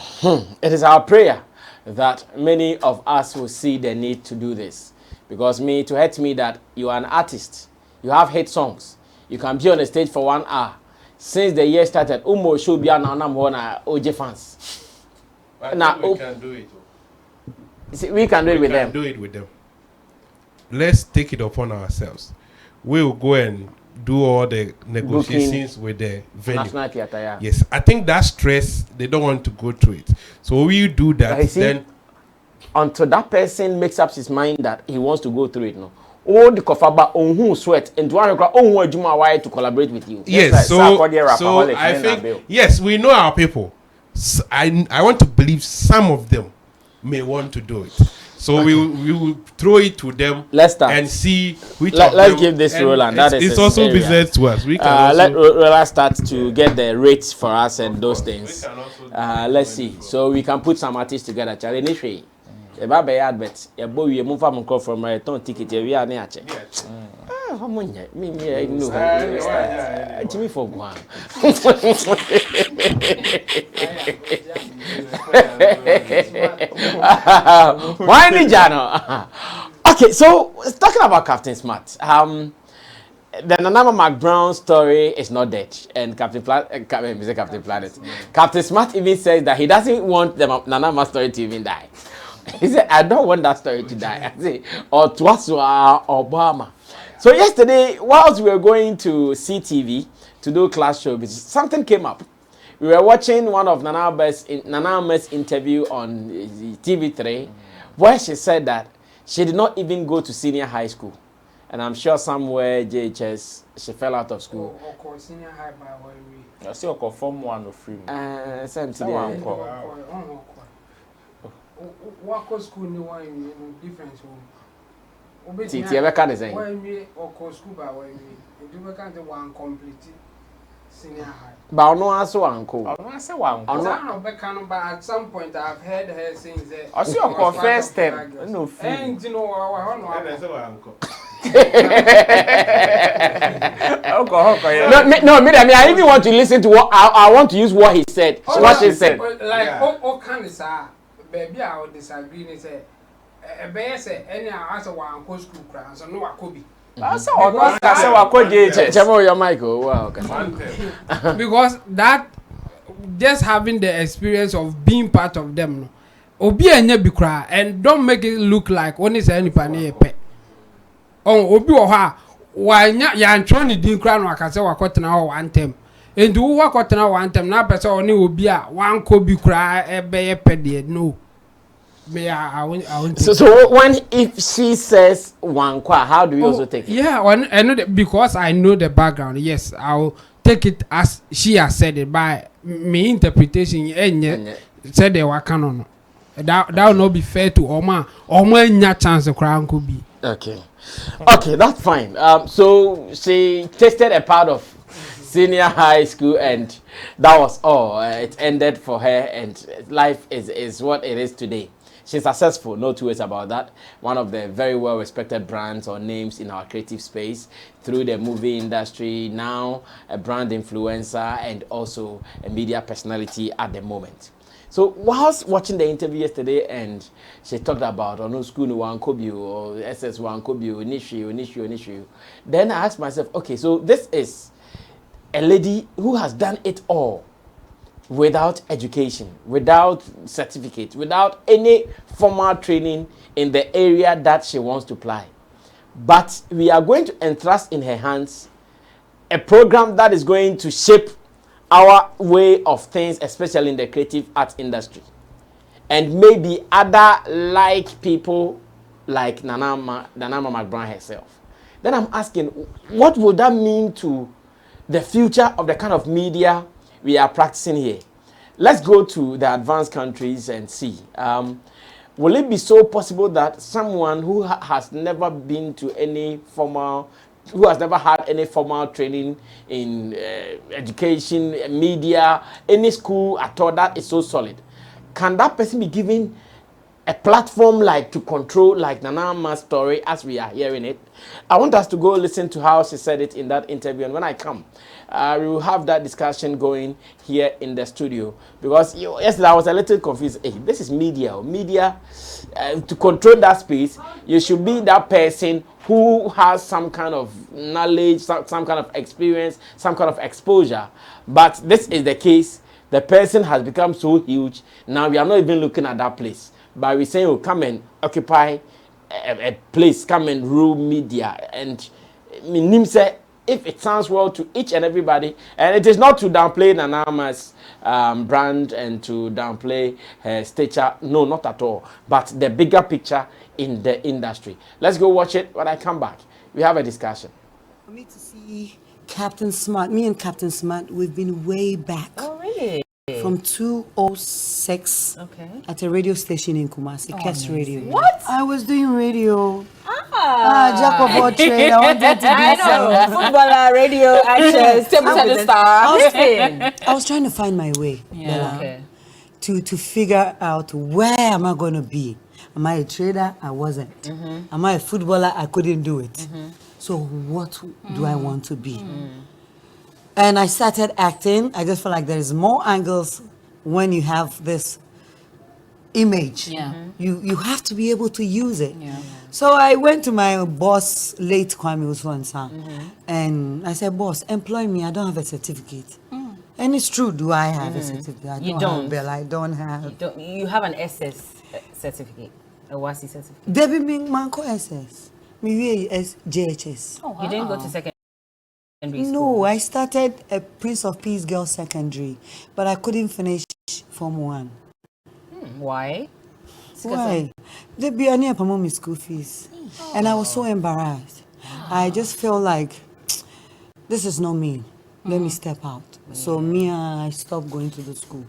it is our prayer that many of us will see the need to do this. Because to hurt me that you are an artist, you have hit songs, you can be on the stage for 1 hour. Since the year started, should be an OJ fans. Now we can do it. See, we can do it with them. Do it with them. Let's take it upon ourselves. We will go and do all the negotiations with the venue. National Theatre, yeah. Yes, I think that stress, they don't want to go through it. So we do that, then until that person makes up his mind that he wants to go through it, no. All the kofaba on who sweat and to collaborate with you. Yes, so I think yes, we know our people. I want to believe some of them may want to do it. So we will throw it to them. Let's start and see which. Let's give this Roland. It's also business to us. We can let Roland start to get the rates for us and those things. Let's see. So we can put some artists together. Charlie, eba be advert e bo wie move am call from return ticket e wi na ache how much me no start me for go why ni jano. Okay, so talking about Captain Smart, the Nana McBrown story is not dead, and Captain Planet. Captain Smart even says that he doesn't want the Nana story to even die. He said, I don't want that story to die. I say, or Twaswa Obama. So yesterday, whilst we were going to CTV to do class show, something came up. We were watching one of Nana Ahmed's interview on TV3, where she said that she did not even go to senior high school. And I'm sure somewhere JHS, she fell out of school. Or senior high by where we. I see a form 1 or free. Same today. What school no one difference home. When we or school by when we do one complete senior high. But no also uncle. I say one. But at some point I've heard her saying that. I see your first step. No, and you know our uncle. I even want to listen to what I want to use what he said. What she said. Like all kinds of baby, I would disagree. Say, say, any answer one school class, so no, I could be. I said, "Oh, no, I said, "What could you just?" Jamo, your Michael. Wow. Because that, just having the experience of being part of them, no. Obi enye bi kra, and don't make it look like only say any pani epe. Oh, obi oha, wanya ya ntro ni din kra no akase wakotena ho one time. And wo wakotena one time na pese oni obi a wan ko bi kra ebe ye pede no. Me I want So when if she says one kwa, how do you also take it? Yeah, I know that because I know the background. Yes, I'll take it as she has said it by me interpretation. Said they were canon. That will not be fair to Oma. Oma nya chance the crown could be. Okay, that's fine. So she tasted a part of senior high school, and that was all. It ended for her, and life is what it is today. She's successful, no two ways about that. One of the very well-respected brands or names in our creative space through the movie industry, now a brand influencer and also a media personality at the moment. So whilst watching the interview yesterday, and she talked about no school one Kobu or SS one Kobu, Nishu. Then I asked myself, okay, so this is a lady who has done it all without education, without certificate, without any formal training in the area that she wants to apply. But we are going to entrust in her hands a program that is going to shape our way of things, especially in the creative arts industry. And maybe other like people like Nanama McBrown herself. Then I'm asking, what would that mean to the future of the kind of media we are practicing here? Let's go to the advanced countries and see. Will it be so possible that someone who has never been to any formal, who has never had any formal training in education, media, any school at all that is so solid, can that person be given a platform like to control like Nanama's story as we are hearing it? I want us to go listen to how she said it in that interview, and when I come, we will have that discussion going here in the studio, because yesterday I was a little confused. Hey, this is media. To control that space, you should be that person who has some kind of knowledge, some kind of experience, some kind of exposure. But this is the case. The person has become so huge. Now we are not even looking at that place. But we say, oh, come and occupy a place, come and rule media. And Nim said, if it sounds well to each and everybody, and it is not to downplay Nanama's brand and to downplay her stature, no, not at all, but the bigger picture in the industry. Let's go watch it. When I come back, we have a discussion. For me to see Captain Smart, me and Captain Smart, we've been way back. Oh, really? From 2006 at a radio station in Kumasi, Kes Radio. What? I was doing radio. Jack of all trades. I wanted to be footballer, radio, actress, table tennis star. I was trying to find my way, to figure out where am I going to be. Am I a trader? I wasn't. Am I a footballer? I couldn't do it. So what do I want to be? And I started acting. I just felt like there is more angles when you have this image. You have to be able to use it. So I went to my boss, late Kwame Uswansa, and I said, boss, employ me. I don't have a certificate. And it's true, do I have a certificate? I don't. I don't have. You have an SS certificate, a WASI certificate. Debbie Ming Manko SS. Me JHS. Oh, wow. You didn't go to secondary school? No, I started a Prince of Peace Girls Secondary, but I couldn't finish Form 1. Why? Why? They be any of my school fees, and I was so embarrassed. I just felt like this is not me. Let me step out. So I stopped going to the school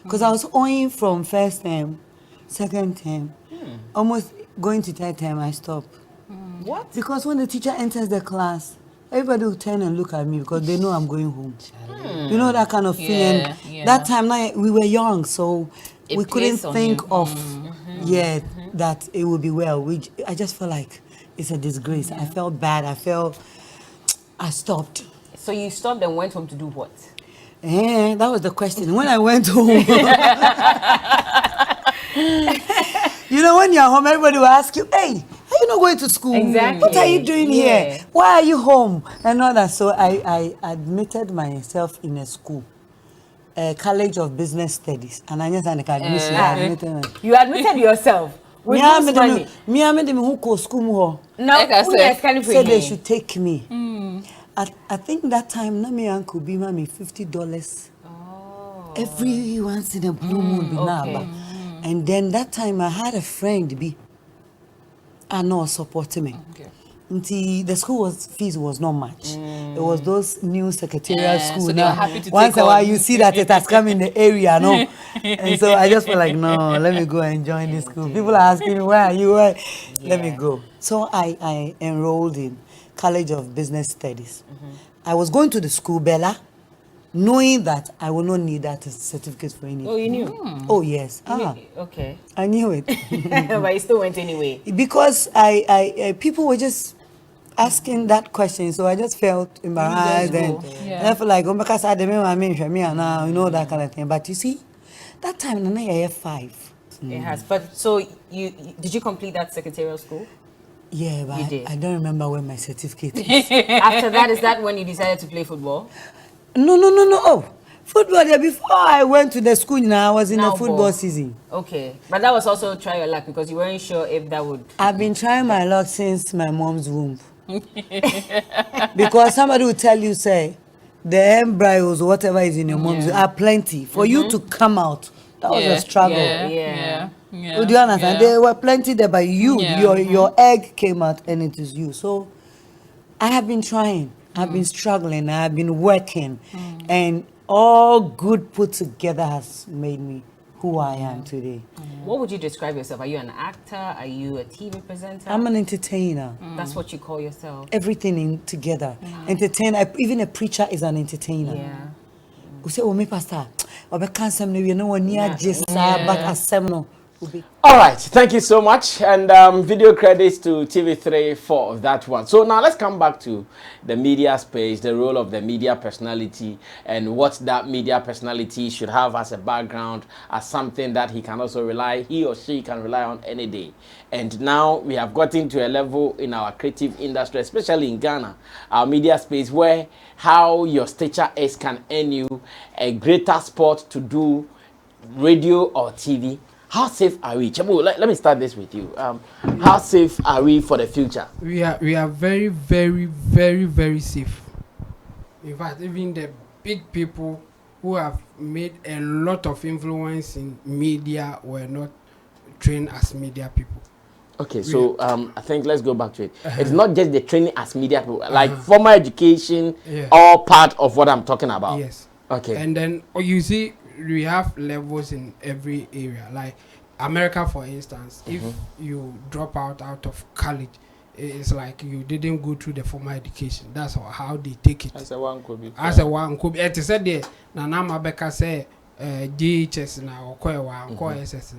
because I was owing from first term, second term, almost going to third term. I stopped. What? Because when the teacher enters the class, everybody will turn and look at me because they know I'm going home. You know that kind of feeling. That time we were young, so we couldn't think of that it would be well. I just felt like it's a disgrace. I felt bad. I stopped. So you stopped and went home to do what? That was the question. When I went home, you know, when you're home, everybody will ask you, hey, are you you're not going to school. Exactly. What are you doing here? Why are you home? And all that. So I admitted myself in a school. College of Business Studies, and I just admitted. You admitted yourself. With money. Me, I made them who go school. No, so they should take me. I think that time, na me uncle be me $50. Every once in a blue moon, and then that time I had a friend be, supporting me. Until the school fees was not much. It was those new secretarial school. So now, once in a while you see that it has come in the area, no? And so I just felt like, no, let me go and join this school. People are asking me, where are you? Let me go. So I enrolled in College of Business Studies. I was going to the school, Bella, knowing that I will not need that certificate for anything. Oh, you knew? Oh, yes. Okay. I knew it. But you still went anyway. Because I people were just asking that question, so I just felt embarrassed and I felt like, because I didn't now, you know, that kind of thing. But you see, that time I had 5. It has. But so did you complete that secretarial school? Yeah, but I don't remember when my certificate is. After that, is that when you decided to play football? No. Oh, football. Yeah, before I went to the school, I was in a football season. Okay, but that was also try your luck because you weren't sure if that would. I've been trying my luck since my mom's womb. Because somebody will tell you, say, the embryos, whatever is in your mom's are plenty. For you to come out, that was a struggle. Yeah. Do you understand? There were plenty there, but your egg came out and it is you. So I have been trying. I've been struggling. I've been working. And all good put together has made me who I am today. What would you describe yourself? Are you an actor? Are you a TV presenter? I'm an entertainer. That's what you call yourself? Everything in together. Entertainer. Even a preacher is an entertainer. Yeah. We say, oh, me pastor. I can't say no. You know, near just but as no. All right, thank you so much, and video credits to TV3 for that one. So now let's come back to the media space, the role of the media personality, and what that media personality should have as a background, as something that he or she can rely on any day. And now we have gotten to a level in our creative industry, especially in Ghana, our media space, where how your stature is can earn you a greater spot to do radio or TV. How safe are we? Chabu, let me start this with you. How safe are we for the future? We are very, very, very, very safe. In fact, even the big people who have made a lot of influence in media were not trained as media people. Okay, so I think let's go back to it. It's not just the training as media people, like formal education, all part of what I'm talking about. Yes. Okay. And then you see, we have levels in every area. Like America, for instance, if you drop out of college, it's like you didn't go through the formal education. That's how they take it. As a one could be. As a one could be. It said there. Nana Mabeka say DHS na or SS.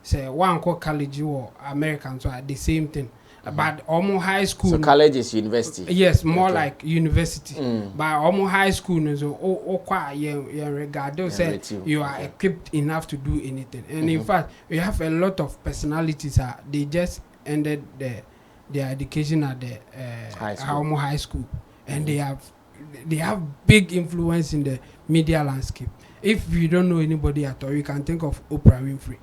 Say one college or Americans are the same thing. But almost high school. So college is university. Yes, more like university. But almost high school, so regard. They say you are equipped enough to do anything. And in fact, we have a lot of personalities. They just ended their education at the high school, and they have big influence in the media landscape. If you don't know anybody at all, you can think of Oprah Winfrey.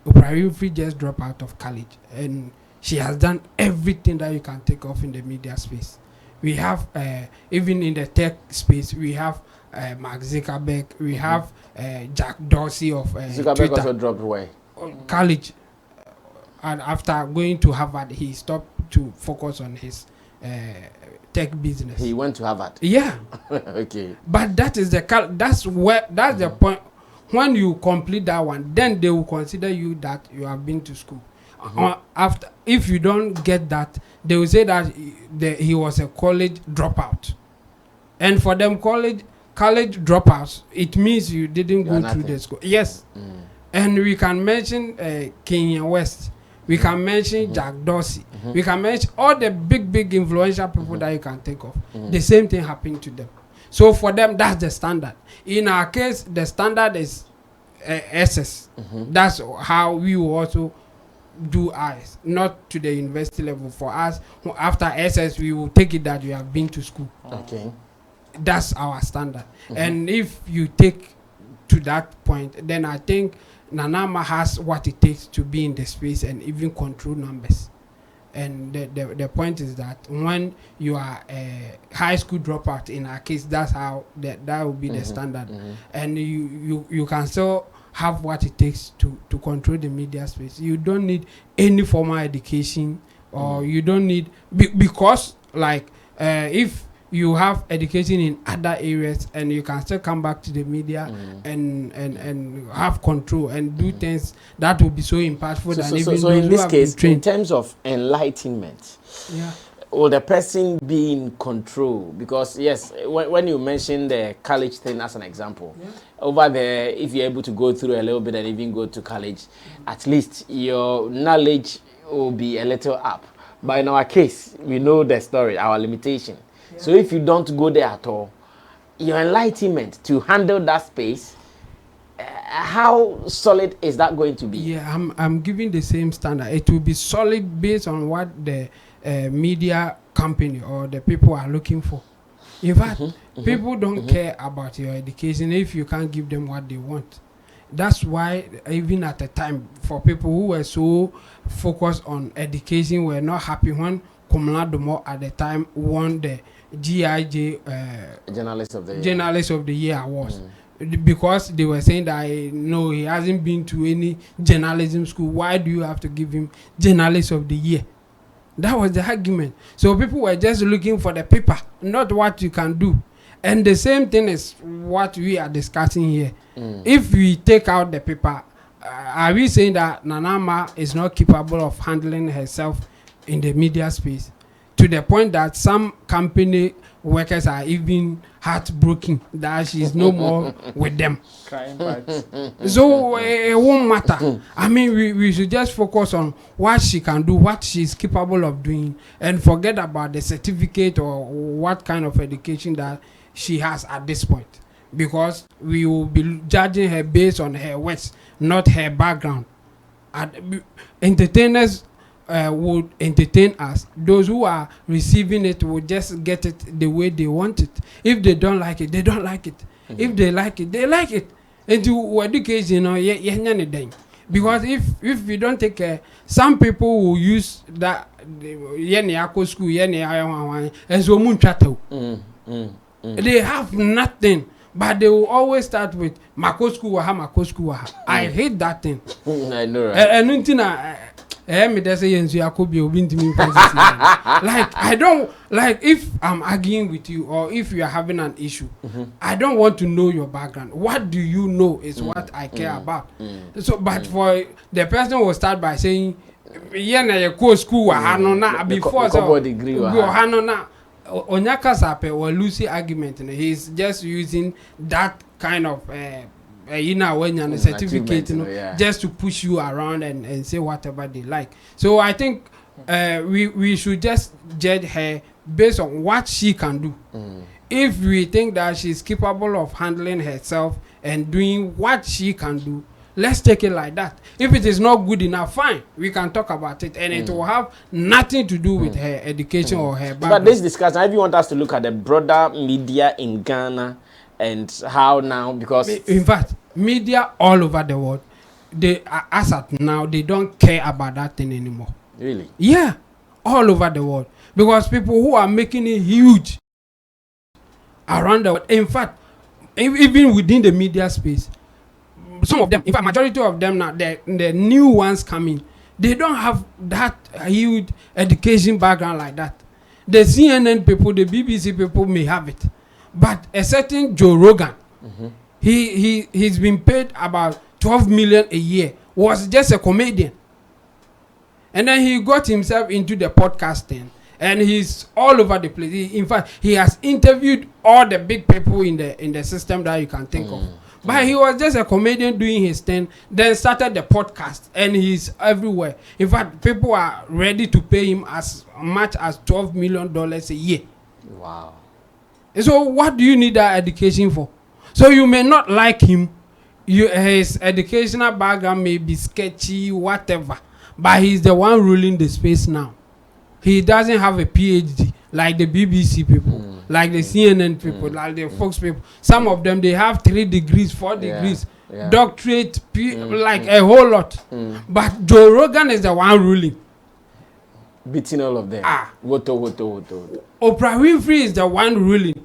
Oprah Winfrey just dropped out of college and she has done everything that you can think of in the media space. We have, even in the tech space, we have Mark Zuckerberg, we have Jack Dorsey of Zuckerberg Twitter. also dropped away. College. And after going to Harvard, he stopped to focus on his tech business. He went to Harvard? Yeah. Okay. But that's the point. When you complete that one, then they will consider you that you have been to school. After, if you don't get that, they will say that he was a college dropout, and for them college dropouts, it means you didn't go through the school. Yes. And we can mention Kanye West, we can mention Jack Dorsey, we can mention all the big influential people that you can think of. The same thing happened to them. So for them, that's the standard. In our case, the standard is SS. That's how we will also do ours, not to the university level. For us, after SS, we will take it that you have been to school. Okay. That's our standard. And if you take to that point, then I think Nanama has what it takes to be in the space and even control numbers. And the point is that when you are a high school dropout, in our case, that's how that will be the standard. And you can still have what it takes to control the media space. You don't need any formal education, or you don't need because like if you have education in other areas and you can still come back to the media and have control and do things that will be so impactful. So in this case, in terms of enlightenment, will the person be in control? Because yes, when you mention the college thing as an example, over there, if you're able to go through a little bit and even go to college, at least your knowledge will be a little up. But in our case, we know the story, our limitation. So if you don't go there at all, your enlightenment to handle that space, how solid is that going to be? Yeah, I'm giving the same standard. It will be solid based on what the media company or the people are looking for. In fact, people don't care about your education if you can't give them what they want. That's why even at the time, for people who were so focused on education, were not happy when Kumla Domo at the time won the GIJ Journalist of the Year awards. Because they were saying that no, he hasn't been to any journalism school. Why do you have to give him Journalist of the Year? That was the argument. So people were just looking for the paper, not what you can do. And the same thing is what we are discussing here. If we take out the paper, are we saying that Nanama is not capable of handling herself in the media space? To the point that some company workers are even heartbroken that she's no more with them. So it won't matter. I mean, we should just focus on what she can do, what she's capable of doing, and forget about the certificate or what kind of education that she has at this point. Because we will be judging her based on her words, not her background. Entertainers would entertain us. Those who are receiving it will just get it the way they want it. If they don't like it, they don't like it. If they like it, they like it. And to education, because if we don't take care, some people will use that school they have nothing, but they will always start with Mako school. I hate that thing. I know, right? Like I don't like if I'm arguing with you or if you are having an issue, I don't want to know your background. What do you know is what I care about. So but for the person will start by saying school before Onyaka Sape or Lucy argument, and he's just using that kind of certificate, just to push you around and say whatever they like. So I think we should just judge her based on what she can do. If we think that she's capable of handling herself and doing what she can do, let's take it like that. If it is not good enough, fine, we can talk about it, and it will have nothing to do with her education or her background. But this discussion, if you want us to look at the broader media in Ghana and how now, because in fact, media all over the world, they as at now, they don't care about that thing anymore. Really? Yeah, all over the world, because people who are making it huge around the world. In fact, even within the media space, some of them, in fact, majority of them now, the new ones coming, they don't have that huge education background like that. The CNN people, the BBC people may have it, but a certain Joe Rogan, he's been paid about 12 million a year, was just a comedian, and then he got himself into the podcasting, and he's all over the place. In fact, he has interviewed all the big people in the system that you can think of. But he was just a comedian doing his thing, then started the podcast, and he's everywhere. In fact, people are ready to pay him as much as $12 million a year. Wow. So what do you need that education for? So you may not like him, his educational background may be sketchy, whatever, but he's the one ruling the space now. He doesn't have a PhD like the BBC people, like the CNN people, like the Fox people. Some of them, they have 3 degrees, 4 degrees, doctorate, like a whole lot. But Joe Rogan is the one ruling. Beating all of them. Woto. Oprah Winfrey is the one ruling.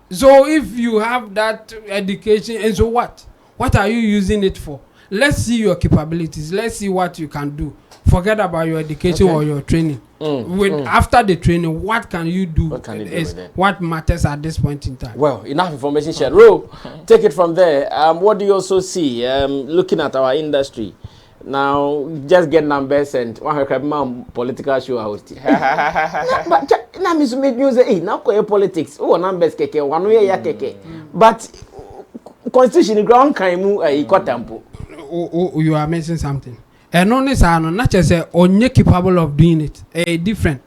So if you have that education, and so what? What are you using it for? Let's see your capabilities. Let's see what you can do. Forget about your education or your training. After the training, what can you do? What can you do with it? What matters at this point in time. Well, enough information shared. Ro, take it from there. What do you also see looking at our industry? Now, just get numbers and one political show host. But now me make music. Now call politics. Oh, numbers keke. One way ya keke. But constitution ground can move a tempo. You are missing something. And honest, not just say only capable of doing it. Different.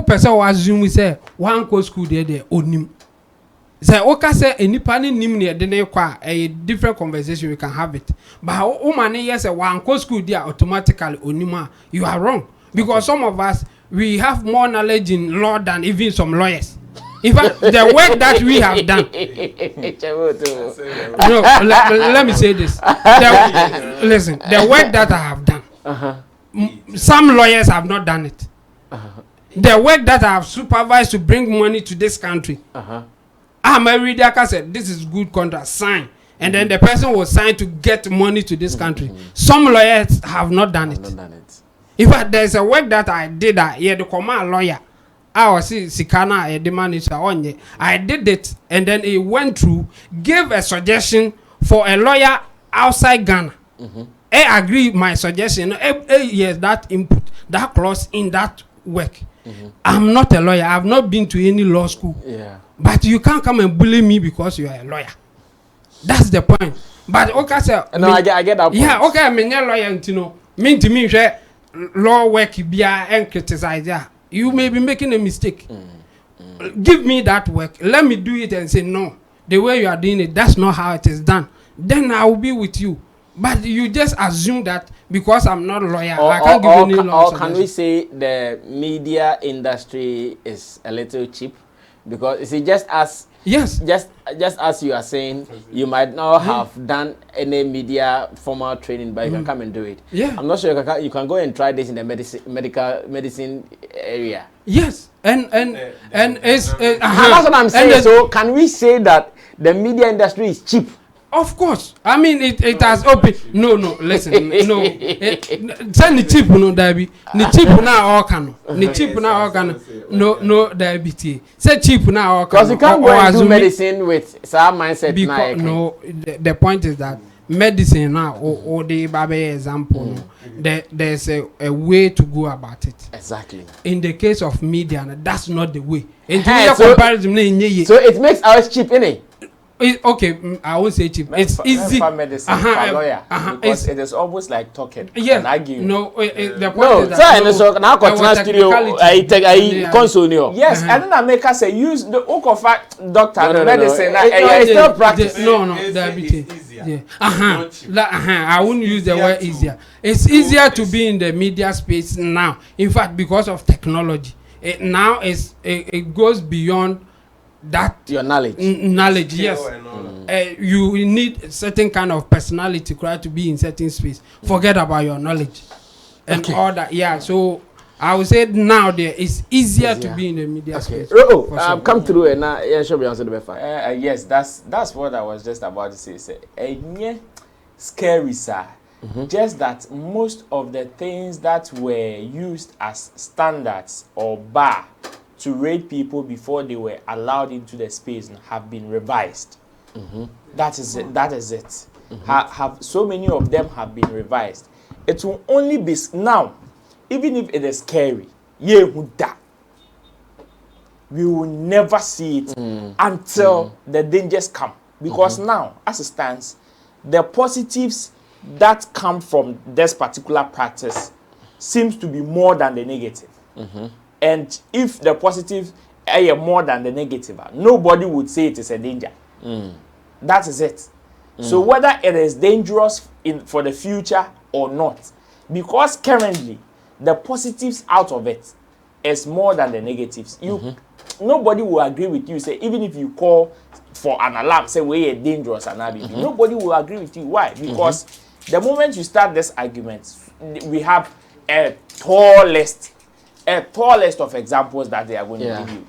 Person was assume we say one co school there onim. Say okay say any pani nim near the kwa a different conversation we can have it. But man yes one co school there automatically onima. You are wrong because some of us we have more knowledge in law than even some lawyers. In fact, the work that we have done. No, let me say this. Listen, the work that I have done. Some lawyers have not done it. The work that I have supervised to bring money to this country. I'm a reader. I said this is good contract, sign, and then the person will sign to get money to this country. Some lawyers have not done it. In fact, there's a work that I did. The command lawyer. I was Sikana, the manager on it. I did it, and then it went through, gave a suggestion for a lawyer outside Ghana. I agree my suggestion. Yes, that input, that clause in that work. I'm not a lawyer. I've not been to any law school. But you can't come and bully me because you are a lawyer. That's the point. But okay, sir. No, I get that point. Yeah, okay, I'm a lawyer, you know. Mean to me, law work be and criticize. Yeah. You may be making a mistake. Give me that work. Let me do it and say, no, the way you are doing it, that's not how it is done. Then I will be with you. But you just assume that because I'm not a lawyer, I can't give any law. Or can we say the media industry is a little cheap? Because you see, just as just as you are saying, you might not have done any media formal training, but you can come and do it. I'm not sure you can go and try this in the medicine area. Yes, and it's that's what I'm saying. So can we say that the media industry is cheap? Of course. I mean, it has opened. No, listen. No. Send the cheap, no, Debbie. The cheap now, all can. The cheap now, all can. No, diabetes. Say cheap now, all can. Because you can't go and do medicine with some mindset. No, the point is that medicine now, or the baby example, there's a way to go about it. Exactly. In the case of media, that's not the way. So it makes us cheap, innit? Okay, I won't say cheap. It's easy. Medicine, lawyer, because it is almost like talking and arguing. No, the point is that now continue studio. I console. Yes, and then I make us say use the Okofa doctor medicine. It's still practice. No, diabetes. Yeah. I wouldn't use the word easier. It's easier to be in the media space now. In fact, because of technology, now it goes beyond that your knowledge. Yes. You need a certain kind of personality to be in certain space. Forget about your knowledge and all that. Yeah. So I would say now it's easier to be in the media space. Come through and now should be answered the best. Yes, that's what I was just about to say. Say, scary, sir. Just that most of the things that were used as standards or bar to rate people before they were allowed into the space have been revised. That is it. Have so many of them have been revised. It will only be now, even if it is scary, we will never see it until the dangers come. Because now, as it stands, the positives that come from this particular practice seems to be more than the negative. And if the positive are more than the negative, nobody would say it is a danger. That is it. So whether it is dangerous for the future or not, Because currently, the positives out of it is more than the negatives. Nobody will agree with you. Say even if you call for an alarm, say we are dangerous and nobody will agree with you. Why? Because the moment you start this argument, we have a tall list of examples that they are going to give you,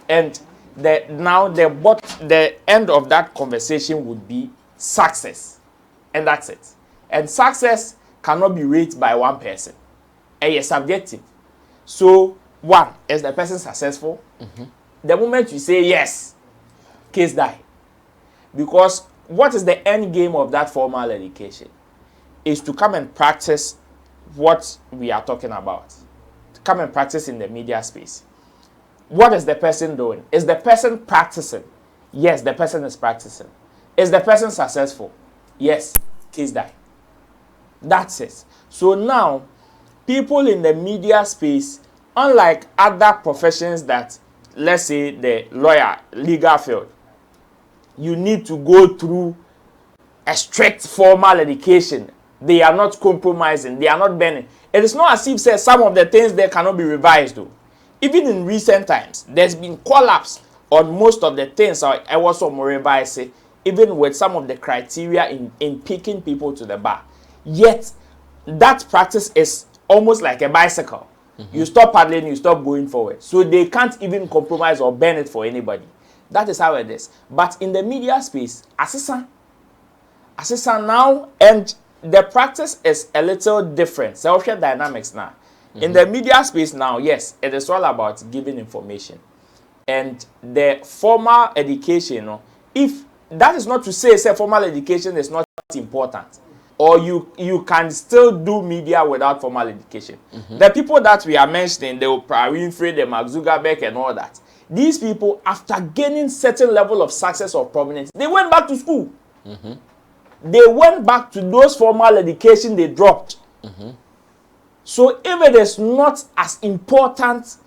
and the end of that conversation would be success, and that's it. And success cannot be rated by one person. And it's subjective. So, one, is the person successful? The moment you say yes, case die. Because what is the end game of that formal education? Is to come and practice what we are talking about. To come and practice in the media space. What is the person doing? Is the person practicing? Yes, the person is practicing. Is the person successful? Yes, case die. That's it. So now, people in the media space, unlike other professions that, let's say, the lawyer, legal field, you need to go through a strict formal education. They are not compromising. They are not bending. It is not as if say, some of the things there cannot be revised. Though. Even in recent times, there's been collapse on most of the things. I was more revised, even with some of the criteria in picking people to the bar. Yet, that practice is almost like a bicycle. You stop paddling, you stop going forward. So they can't even compromise or bend it for anybody. That is how it is. But in the media space, assistant now, and the practice is a little different. Social dynamics now. In the media space now, yes, it is all about giving information. And the formal education, if that is not to say formal education is not important, or you can still do media without formal education. The people that we are mentioning, the Oprah Winfrey, the Mark Zuckerberg and all that, these people, after gaining certain level of success or prominence, they went back to school. They went back to those formal education they dropped. So if it is not as important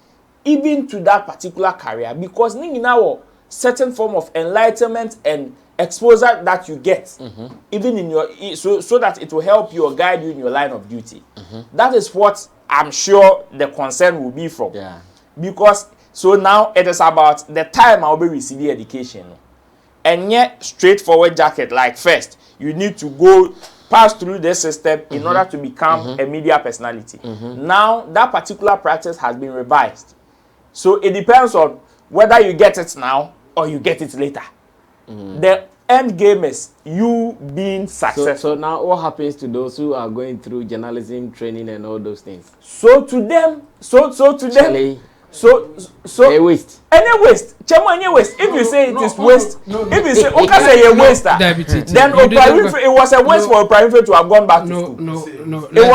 even to that particular career, because now certain form of enlightenment and exposure that you get, even in your so that it will help you or guide you in your line of duty. That is what I'm sure the concern will be from. Because so now it is about the time I'll be receiving education, and yet straightforward jacket. Like first, you need to go pass through the system in order to become a media personality. Now that particular practice has been revised, so it depends on whether you get it now or you get it later. The end game is you being successful. So now what happens to those who are going through journalism training and all those things? So to them, a waste. Any waste. Any waste. If you say it is waste, if you say okay, say a waste, then it was a waste for Oprah Winfrey to have gone back to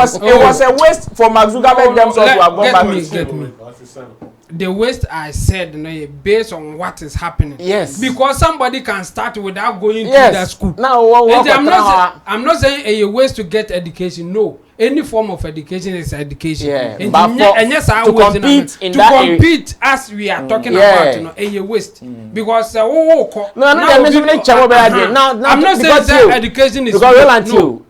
school. It was a waste for Mark Zuckerberg themselves to have gone back to school. The waste I said, based on what is happening. Yes. Because somebody can start without going to that school. Now, I'm not saying a waste to get education. No. Any form of education is education. Yeah. But to compete in that compete as we are talking about, a waste. Because I'm not saying that education is because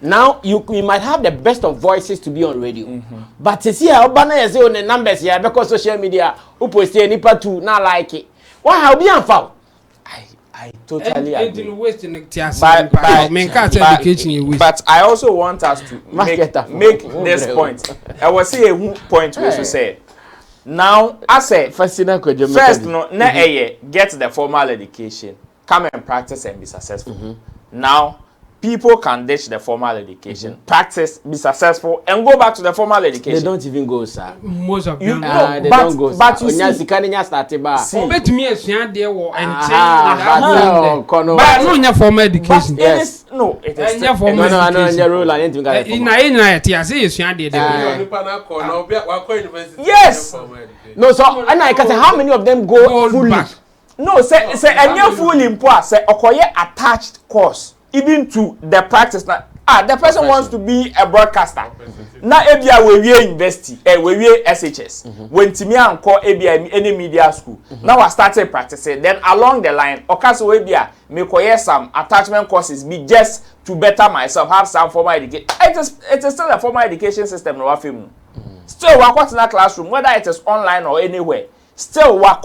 now you might have the best of voices to be on radio, but to see how banner is on the numbers here because social media who post any part to not like it. Why how be unfound? I totally agree. But I also want us to make this point. I will say a point we should say. Now, I say first, get the formal education, come and practice and be successful. Now, people can ditch the formal education, practice, be successful, and go back to the formal education. They don't even go, sir. Most of them. They don't go. But you see, no formal education. Yes. No, it is formal yes. No, so and I can say how many of them go fully? No, say any fully import say okoye attached course. Even to the practice now, the person wants to be a broadcaster. Now ebia we university, we SHS. When Timmy and call ebia any media school. Now I started practicing. Then along the line, okaso ebia me koye some attachment courses be just to better myself, have some formal education. It is still a formal education system no afim. Still work in a classroom, whether it is online or anywhere. Still work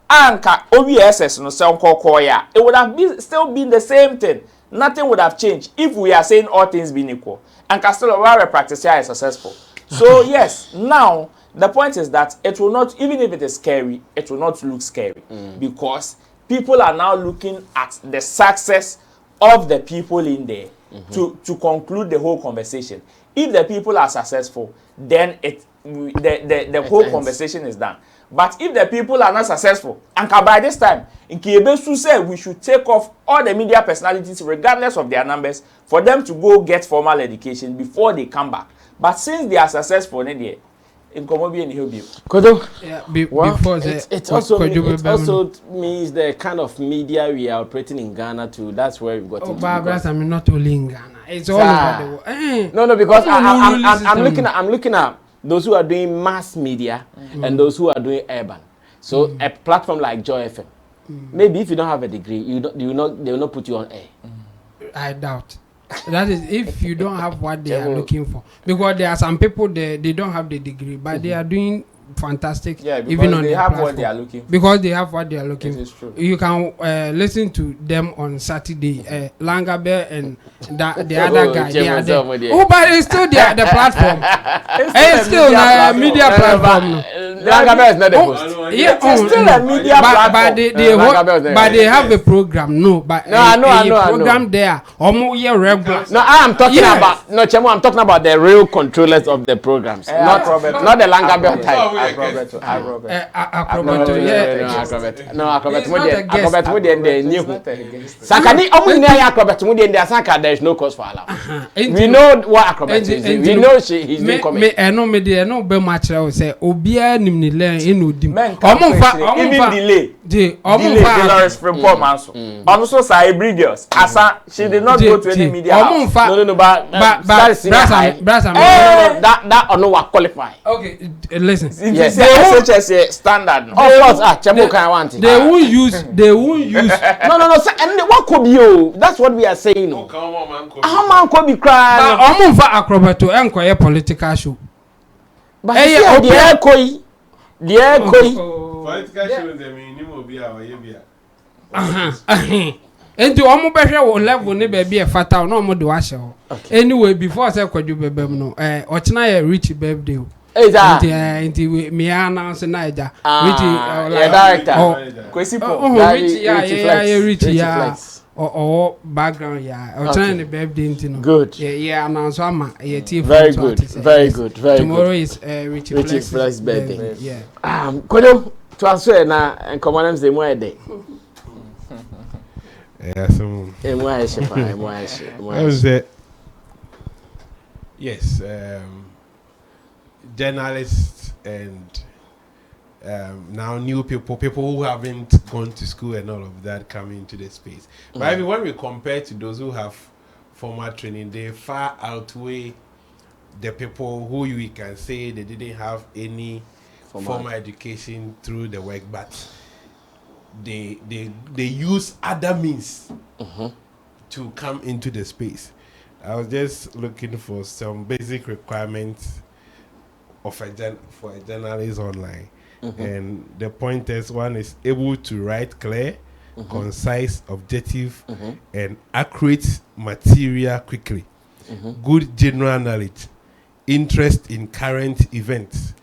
anka OBSS no sound call ya. It would have still been the same thing. Nothing would have changed if we are saying all things being equal. And Castle our practice here is successful. So yes, now the point is that it will not, even if it is scary, it will not look scary because people are now looking at the success of the people in there to conclude the whole conversation. If the people are successful, then the whole conversation is done. But if the people are not successful, and by this time, in Kiebesu said we should take off all the media personalities, regardless of their numbers, for them to go get formal education before they come back. But since they are successful, in Komobi and Hobby. It also means the kind of media we are operating in Ghana too. That's where we've got to. I mean, not only in Ghana. It's all over the world. No, because I'm looking at those who are doing mass media and those who are doing urban. So a platform like Joy FM, maybe if you don't have a degree, they will not put you on air. I doubt. That is if you don't have what they are looking for. Because there are some people they don't have the degree, but they are doing fantastic. Yeah, because even on they their have platform. what they are looking for. Because they have what they are looking for. It is true. You can listen to them on Saturday. Langabe and the other guy. They are there. Oh, but it's still the platform. It's still a media platform. Langabe is not the host. Yeah, it's still a media platform. But they have a program. No, but I know. program there. Regular. No, I'm talking about Chemo. I'm talking about the real controllers of the programs, not the Langabe type. There is no cause for alarm. We know what acrobat is. We know he's doing comedy. Even delay. Dolores Frimpong also. Also, Sai Bridges. Asa, she did not go to any media house. No, but that or no what qualify. Okay, listen. Yes, SHS standard. Of course, Chemo can want it. They won't use. No. And what could you? That's what we are saying. How man could be crying? I'm for acrobato and quiet political show. But the air koi. Political shows, I mean, you will be our Yabia. And to almost better level, never be a fatal, no more do I show. Anyway, before I say, could you be no, or tonight, Richie birthday. Into me announce a night. Director. Richie, or background, or trying the birthday. Good. Yeah, announce one. Very good. Tomorrow is Richie's birthday. Yeah. Could you transfer now and command them the day? Yes, journalists and now new people who haven't gone to school and all of that coming into the space. But when we compare to those who have formal training, they far outweigh the people who we can say they didn't have any formal education through the work, but they use other means to come into the space. I was just looking for some basic requirements of for a journalist online. And the point is, one is able to write clear, concise, objective, and accurate material quickly. Good general knowledge, interest in current events,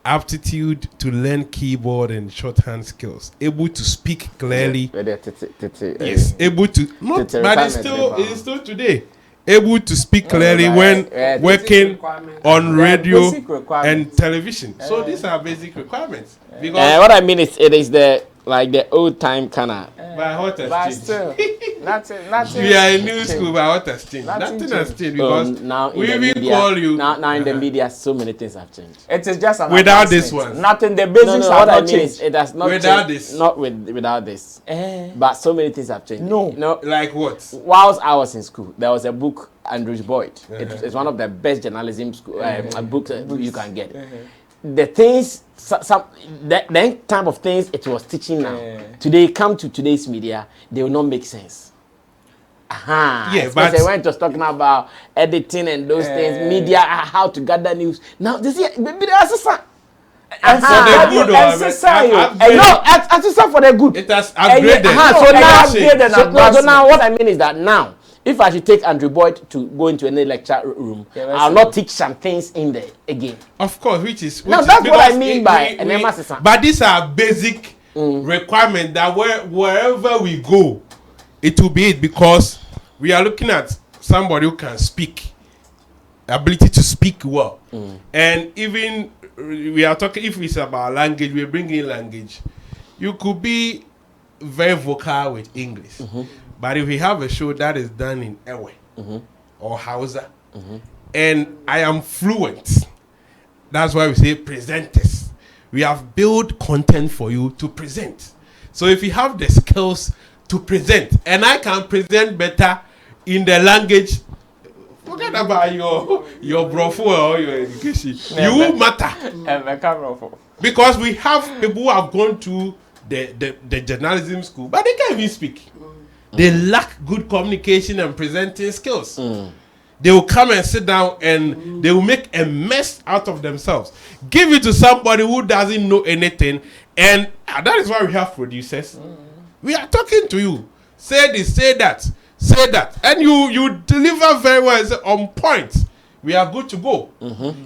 aptitude to learn keyboard and shorthand skills, able to speak clearly. Yes, able to not, but it's still today. Able to speak clearly when working on radio and television. So these are basic requirements. Because what I mean is, it is the like the old time kind of. But what has But changed? still, nothing. We are in new school, but what has changed? Nothing has changed because now we in the even media, call you. now in the media, so many things have changed. It is just an Without this advancement. one. Nothing. The basics What have I not mean is changed. it has not Without changed, this. not without this. But so many things have changed. No, like what? Whilst I was in school, there was a book, Andrew Boyd. It's one of the best journalism school books you can get. The things, the type of things it was teaching now, today come to today's media, they will not make sense. Yeah, especially but when it was talking about editing and those things, media, how to gather news. Now this is maybe there are some. And for the good, no, for the good. It has upgraded. So now what I mean is that now, if I should take Andrew Boyd to go into any lecture room, I'll not teach some things in there again. Of course, which is that's what I mean by an emphasis. But these are basic requirements that wherever we go, it will be it, because we are looking at somebody who can speak, ability to speak well, and even we are talking, if it's about language, we bring in language. You could be very vocal with English. But if we have a show that is done in Ewe or Hausa, and I am fluent, that's why we say presenters. We have built content for you to present. So if you have the skills to present, and I can present better in the language, forget about your brofo or your education. You will matter. Because we have people who have gone to the journalism school, but they can't even speak. They lack good communication and presenting skills. They will come and sit down and they will make a mess out of themselves. Give it to somebody who doesn't know anything, and that is why we have producers. We are talking to you. Say this, say that, and you deliver very well. Say, on point. We are good to go.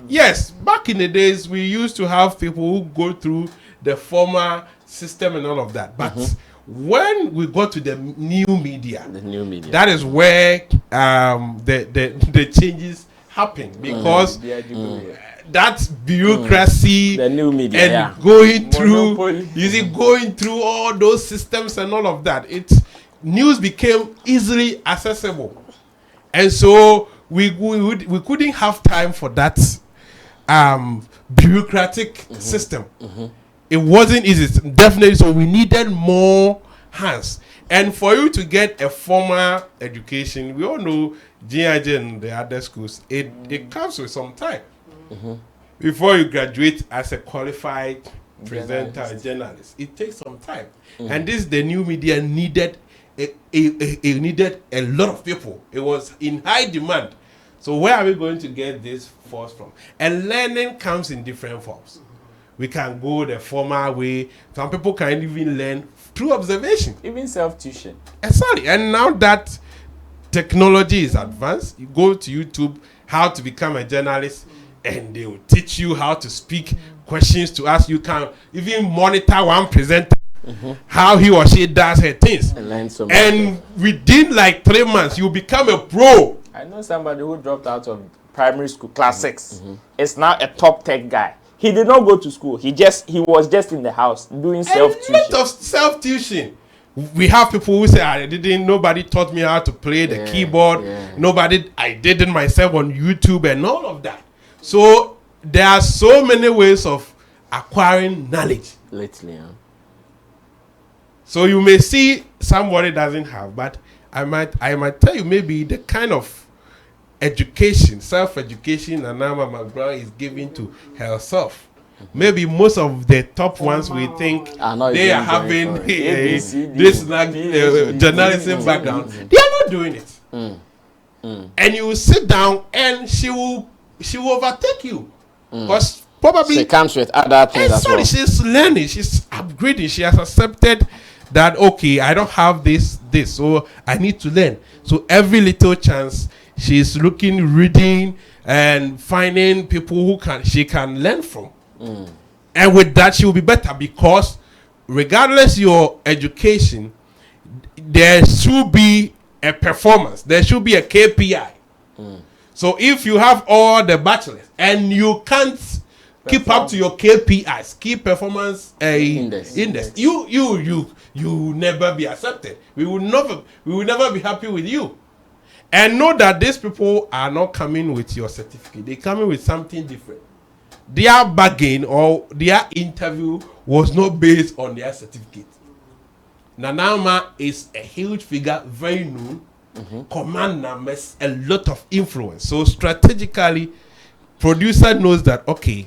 Yes, back in the days, we used to have people who go through the former system and all of that, but when we go to the new media, that is where the changes happen, because that bureaucracy, the new media, and going through all those systems and all of that, news became easily accessible, and so we couldn't have time for that bureaucratic system. It wasn't easy, definitely. So we needed more hands. And for you to get a formal education, we all know GIJ and the other schools, it comes with some time. Before you graduate as a qualified presenter, journalist, it takes some time. And the new media needed needed a lot of people. It was in high demand. So where are we going to get this force from? And learning comes in different forms. We can go the formal way. Some people can even learn through observation. Even self-tuition. Exactly. And now that technology is advanced, you go to YouTube, how to become a journalist, and they will teach you how to speak, questions to ask. You can even monitor one presenter, how he or she does her things. And learn so much. And within like 3 months, you become a pro. I know somebody who dropped out of primary school, class 6. Is now a top tech guy. He did not go to school. He was just in the house doing self-tuition. A lot of self-tuition. We have people who say, nobody taught me how to play the keyboard. I did it myself on YouTube and all of that. So there are so many ways of acquiring knowledge. Lately, So you may see somebody doesn't have, but I might tell you maybe the kind of education, self-education Anama McBrown is giving to herself. Maybe most of the top ones we think they are having this journalism background. They are not doing it. And you sit down and she will overtake you. Because probably she comes with other things as well. She's learning, she's upgrading, she has accepted that okay, I don't have this, so I need to learn. So every little chance she's looking, reading, and finding people who she can learn from. And with that, she will be better, because regardless your education, there should be a performance. There should be a KPI. So if you have all the bachelors and you can't keep up to your KPIs, key performance index. You never be accepted. We will never be happy with you. And know that these people are not coming with your certificate. They're coming with something different. Their bargain or their interview was not based on their certificate. Nanama is a huge figure, very known, command numbers, a lot of influence. So strategically, producer knows that, okay,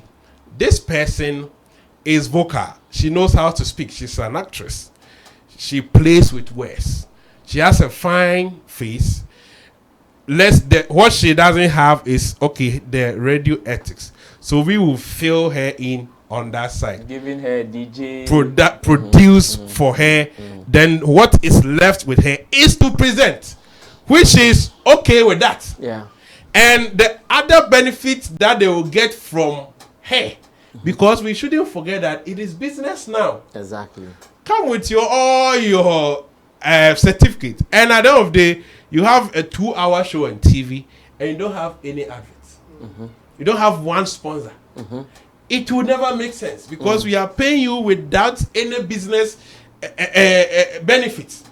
this person is vocal. She knows how to speak. She's an actress. She plays with words. She has a fine face. What she doesn't have is, okay, the radio ethics. So we will fill her in on that side. Giving her DJ. Produce for her. Then what is left with her is to present, which is okay with that. Yeah. And the other benefits that they will get from her, because we shouldn't forget that it is business now. Exactly. Come with all your certificate, and at the end of the day, you have a 2-hour show on TV, and you don't have any adverts. You don't have one sponsor. It will never make sense because we are paying you without any business benefits.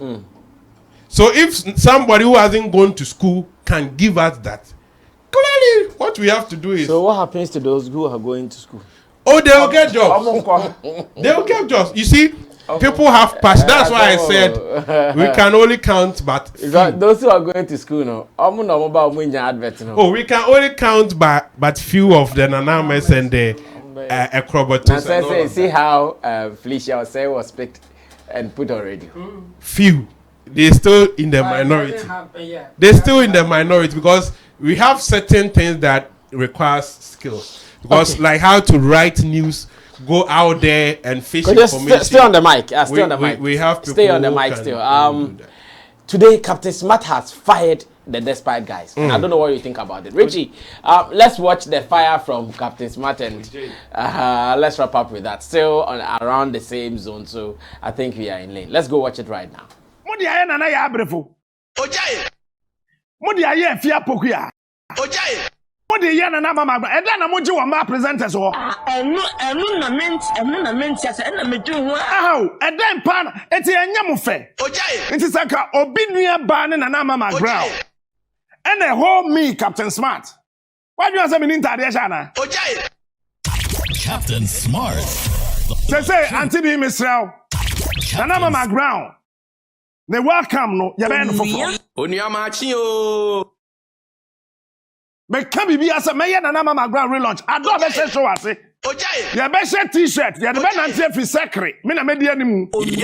So if somebody who hasn't gone to school can give us that, clearly what we have to do is... So what happens to those who are going to school? Oh, they will get jobs. They will get jobs. You see, people have passion. That's why I said we can only count but those who are going to school, no. Oh, we can only count but few of the anonymous and the acrobatics. See how Felicia was picked and put already. Few. They're still in the minority. They're still in the minority because we have certain things that requires skills. Because like how to write news, go out there and fish information. Stay on the mic. Stay on the mic. We have people stay on the mic still. Today, Captain Smart has fired the Despite guys. And I don't know what you think about it. Richie, let's watch the fire from Captain Smart and let's wrap up with that. Still around the same zone, so I think we are in lane. Let's go watch it right now. Mudi aye nana ya abrefo. Ojaye. Mudi aye fia pokuya. Ojaye. Mudi ya nana mama agba. Eda na moji wa ma presenters ho. Enu na ment ya se na meju ho. Aho, eda mpa na eti enya mo fe. Ojaye. Nti saka obi nua ba ne nana mama McBrown. And the whole me Captain Smart. Why do you say me ntade ya na? Ojaye. Captain Smart. Say Auntie B Misrael. Nana mama McBrown. They welcome no ya ben for Onia machi o. But can be as a mayor na mama McBrown relaunch. I don't be show ase. Ojaye. Ya be share t-shirt. Ya de be nantie fi secret. Me na me de animu. E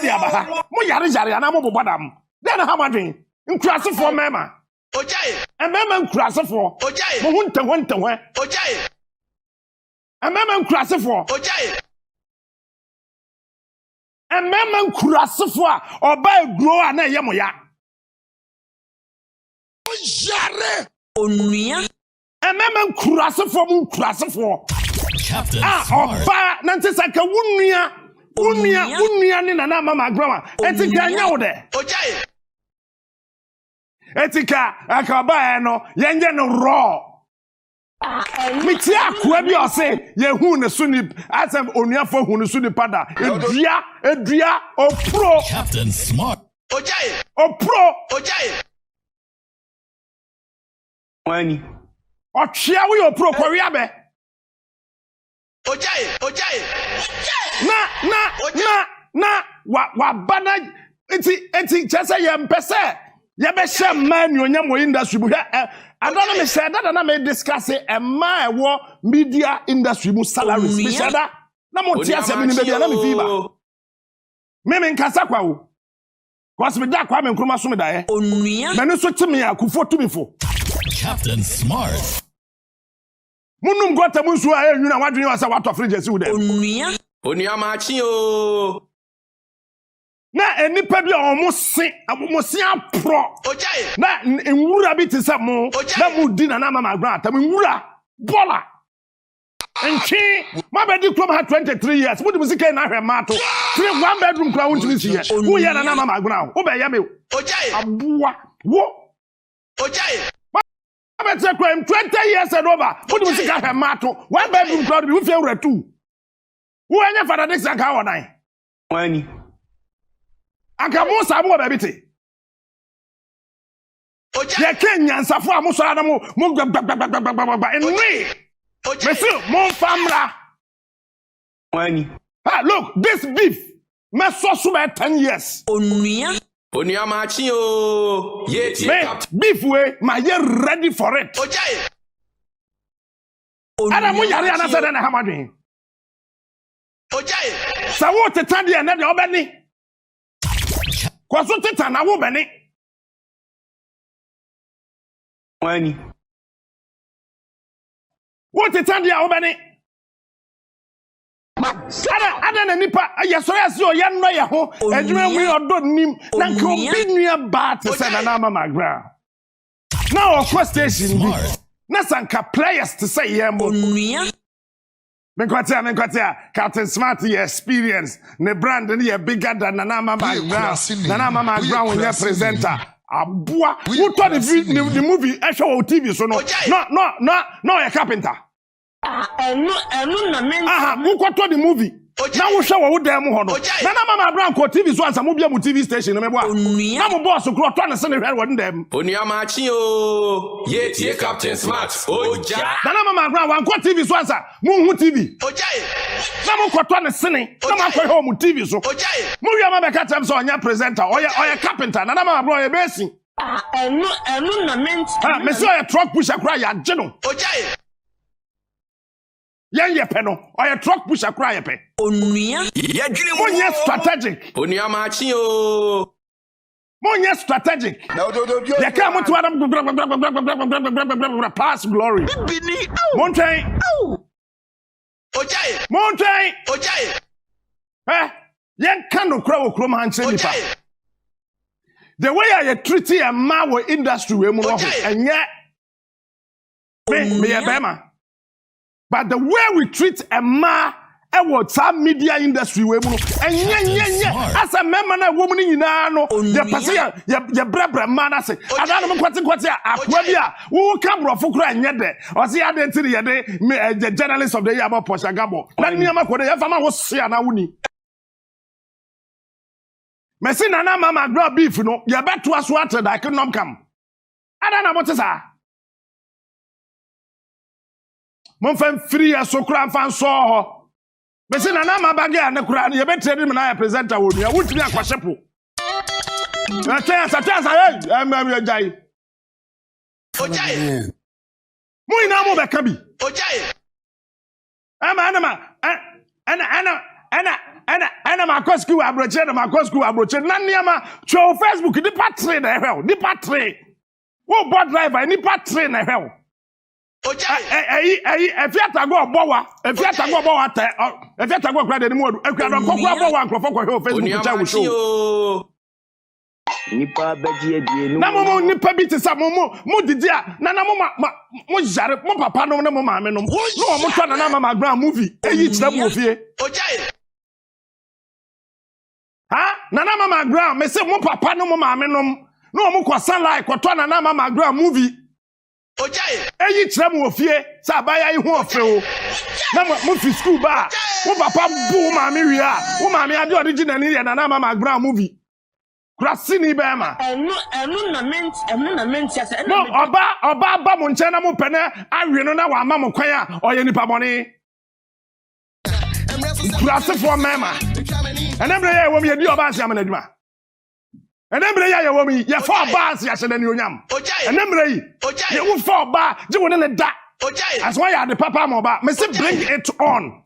de abaha. Mo yare na mo bobodam. Den na ha madwen. Nkurase for mema. Ojaye. E mema nkurase for. Ojaye. Mo hunte ho. Ojaye. E mema nkurase for. Ojaye. And memang kurasifwa oba grow na yemoya. Ojare onuya. And memang kurasifwa mu kurasifwa. Captain oba nante saka unuya ni nana mama McBrown. Etika nya wo de. Ojaye. Etika akaba no yenje no raw. Miti akwa bi ose ye hu ne so ni asem onuafo hu ne so ni pada edua opro Captain Smart Ojaye opro Ojaye wani otwea we opro kwari abe Ojaye na wa bana enti chese ye mpese ye be she man onyam industry bu I don't know me say that na me discuss a man wo media industry mu salaries. Me say that na mo tia se me ni be na me fiba. Me nkasa kwa wo. Cause me da kwa me nkroma so me da ye. Onua. Me no so timi akufo tumi fo. Captain Smart. Munum gota mu nsu a enwuna wadwene wa sa wato fridge si wo dem. Onua ma chi o. Na enipa bi omosi apro Ojaye na nwura bi tisa mo na mu di na mama McBrown atam nwura bola enchi ma be di krom ha 23 years mu di musika na hwe mato 1 bedroom kra won timi siye wo ye na mama McBrown wo be ye me Ojaye aboa wo Ojaye ma bet you 20 years and over. Put the music at mato. 1 bedroom crowd, we feel 2. Who any father next and how I? When I can most have more baby. Ya Kenyan Safra Musadamo, and me. Monsieur, mon famra. When look, this beef must so 10 years. Onia machio. Beef way, my year ready for it. Adam Yariana said, and how much? So what the Tandy and then Obany? Quasut and a woman. When what the Tandy Obany? I don't nipa yes so yan no ya ho adwuma we odo nim na nka obi nua ba te se na mama McBrown now of course station bi na sanka players to say ye mo nua menkwatia Captain Smart ye experience ne brand ne bigger than Mama McBrown Mama McBrown when you presenter aboa who told the movie e show on TV so no a carpenter who got the movie? Now we show what them hono. Na Mama McBrown ko TV so answer mo bia mo TV station no me boa. Na mo boss ko to na send head won dem. Onia machi o. Ye tie Captain Smart. Oja. Na Mama McBrown wan ko TV so answer mo hu TV. Oja. Na mo ko to na sene. Na mo ko ho mo TV so. Oja. Mo wi ama be ka tem so onya presenter. Oya carpenter. Na Mama McBrown ye besi. Enu na ment. Me say oya truck pusher kra ya gye no. Oja. Yan ye pe no or your truck pusher cry ye pe onua ye dwene mo ye strategic onua machi o mo ye strategic ye ka mo to adam pass glory mountain ojai ye kan no kra wo krom han che nipa the way I treat a man with industry we mo ho enye me ye bema. But the way we treat a man, some media industry, and as a member, a woman in no, your passia, your brother, man, I say, I don't know what's Aquabia, who come from Fukra and Yede, or see identity, the journalist of the Yaba Poshagabo. Let me know what the Yafama was saying. Messina Mama grab beef, you know, you're back to us water that I could not come. I don't know what is that. Mon fam free so kura fan so ho me se na ma bage na kura ye betre ni na presenter wo nua wutimi akwahyepo na chance am jai ojai mo ina mo be ka bi ojai ana ma kosku abroche na niama cho Facebook di patre na hell di patre wo board driver ni patre na hell if you go bowa, if you go bowa, if you go credit anymore, if you don't go bowa, Facebook Facebook show. Nipa beji na mo nipa bi te sa mo didia na mo jare mo papa no na mo maame no no mo to na Mama McBrown movie eyi kira mo fie ha na Mama McBrown me say mo papa no mo maame no mo kwa sunlight kwa to na Mama McBrown movie eyi kira mo fie sa abaya ihu ofe o na mo fi school ba mo papa bu maame wi a wo maame ade original ni na Mama McBrown movie Krasini bema. Enu na ment ya se. No, oba ba mo nche na mo pene awie no na wa ma mo kwan a oye nipa boni. Krasi for mema. Enembre ye wo mi edi oba asia na aduma. Enembre ye wo mi ye for oba asia se na ni onyam. Enembre yi. Ye wo for oba, je wo ne da. As why you the papa mo ba. Me say bring it on.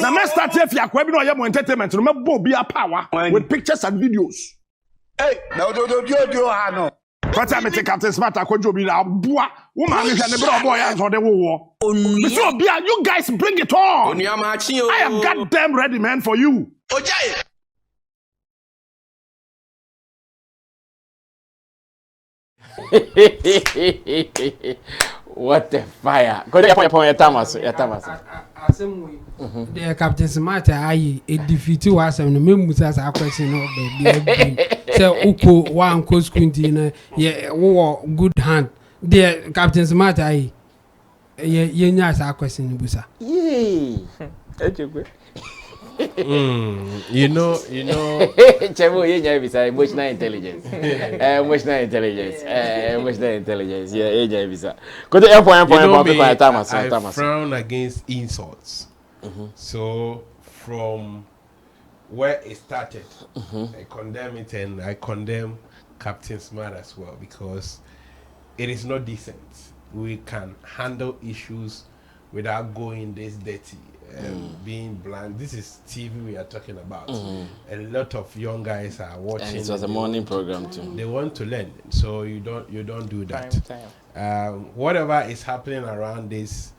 Na me start here fi akwa bi no ye mo entertainment no me bo bi a power with pictures and videos. Hey, no, no. What time take Captain Smart akojo bi na boa. Woman me hwe ne bro boy and so de wo. So bia you guys bring it on. I am goddamn ready man for you. Ojai. What the fire. Go there for your Thomas. The Captain Smart ayi e defeat was no me musa sa question no baby. Say uko wa anko squinty na ye wo good hand. The Captain Smart, I. You know, a question, Busa. Yay. You know. Chemo, emotional intelligence. Emotional intelligence. Yeah, I frown against insults. So from where it started, I condemn it, and I condemn Captain Smart as well, because it is not decent. We can handle issues without going this dirty. Being blunt. This is TV we are talking about. A lot of young guys are watching. And it was a morning program too. They want to learn, so you don't do that. Whatever is happening around this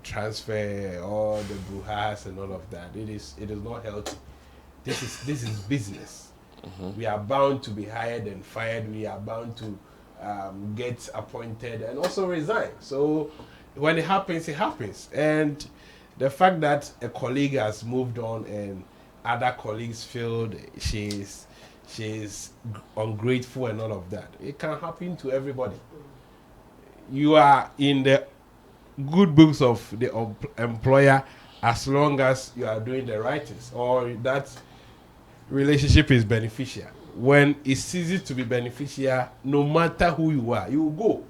transfer, all the brujas and all of that, it is not healthy. This is business. We are bound to be hired and fired. We are bound to get appointed and also resign. So when it happens, and the fact that a colleague has moved on and other colleagues feel she's ungrateful and all of that, it can happen to everybody. You are in the good books of the employer as long as you are doing the right things, or that relationship is beneficial. When it ceases to be beneficial, no matter who you are, you will go.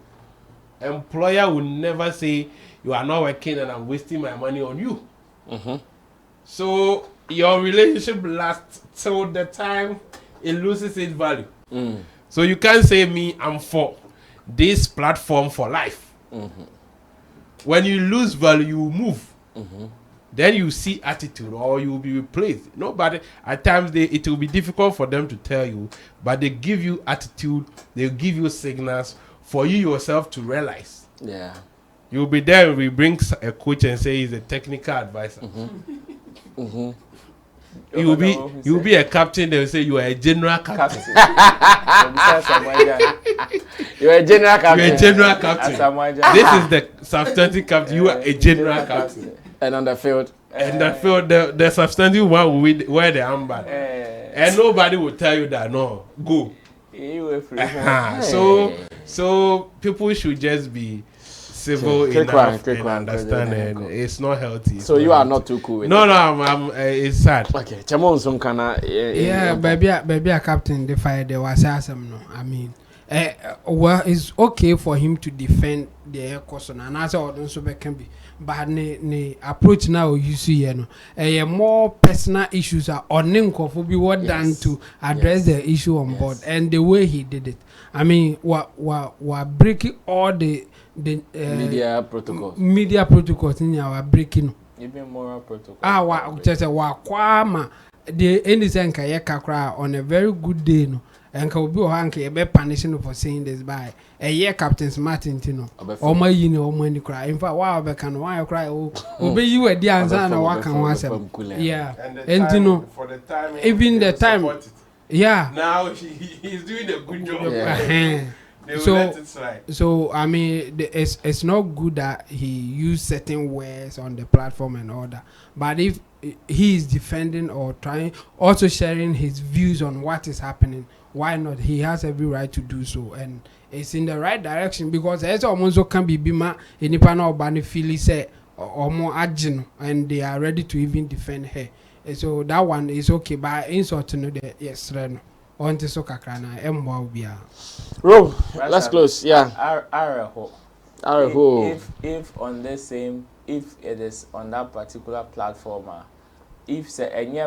Employer will never say you are not working and I'm wasting my money on you. So your relationship lasts till the time it loses its value. So you can't say I'm for this platform for life. When you lose value, you move. Then you see attitude, or you will be replaced. Nobody, at times it will be difficult for them to tell you, but they give you attitude, they give you signals for you yourself to realize. Yeah. You'll be there, we bring a coach and say he's a technical advisor. You'll be a captain, they'll say you are a general captain. You're a general captain. You're a general captain. This is the substantive captain, you are a general captain. And on the field? And the field, the substantive one will wear the armband. And nobody will tell you that, no, go. So people should just be civil enough and understand, and it's not healthy. So you are not too cool with it? No, I'm it's sad. Okay, Chamon Kana. Yeah, baby, a captain, the fire, there was awesome. No, I mean, well, it's okay for him to defend the air question, and as I also can be. But the approach now you see, more personal issues are on be what done to address the issue on board, and the way he did it. I mean, we're breaking all the media protocols. Media protocols in our breaking. Even moral protocols. Just kwama the anything kakra on a very good day, no. And can be a punishing for saying this by a year Captain Martin Tino or my money cry. In fact, why cry? Obey you a dear and walk and once. Yeah, and you know, for the time, even the time, yeah. Now he's doing a good job. So I mean, it's not good that he used certain words on the platform and all that. But if he is defending or trying, also sharing his views on what is happening, why not? He has every right to do so, and it's in the right direction, because as almost can be bima any panel bani feel say or more agino, and they are ready to even defend her. And so that one is okay, but insult to know that yes, Reno. On to so kakrana mbwa Ro, let's close. Yeah. If on the same, if it is on that particular platform, if say any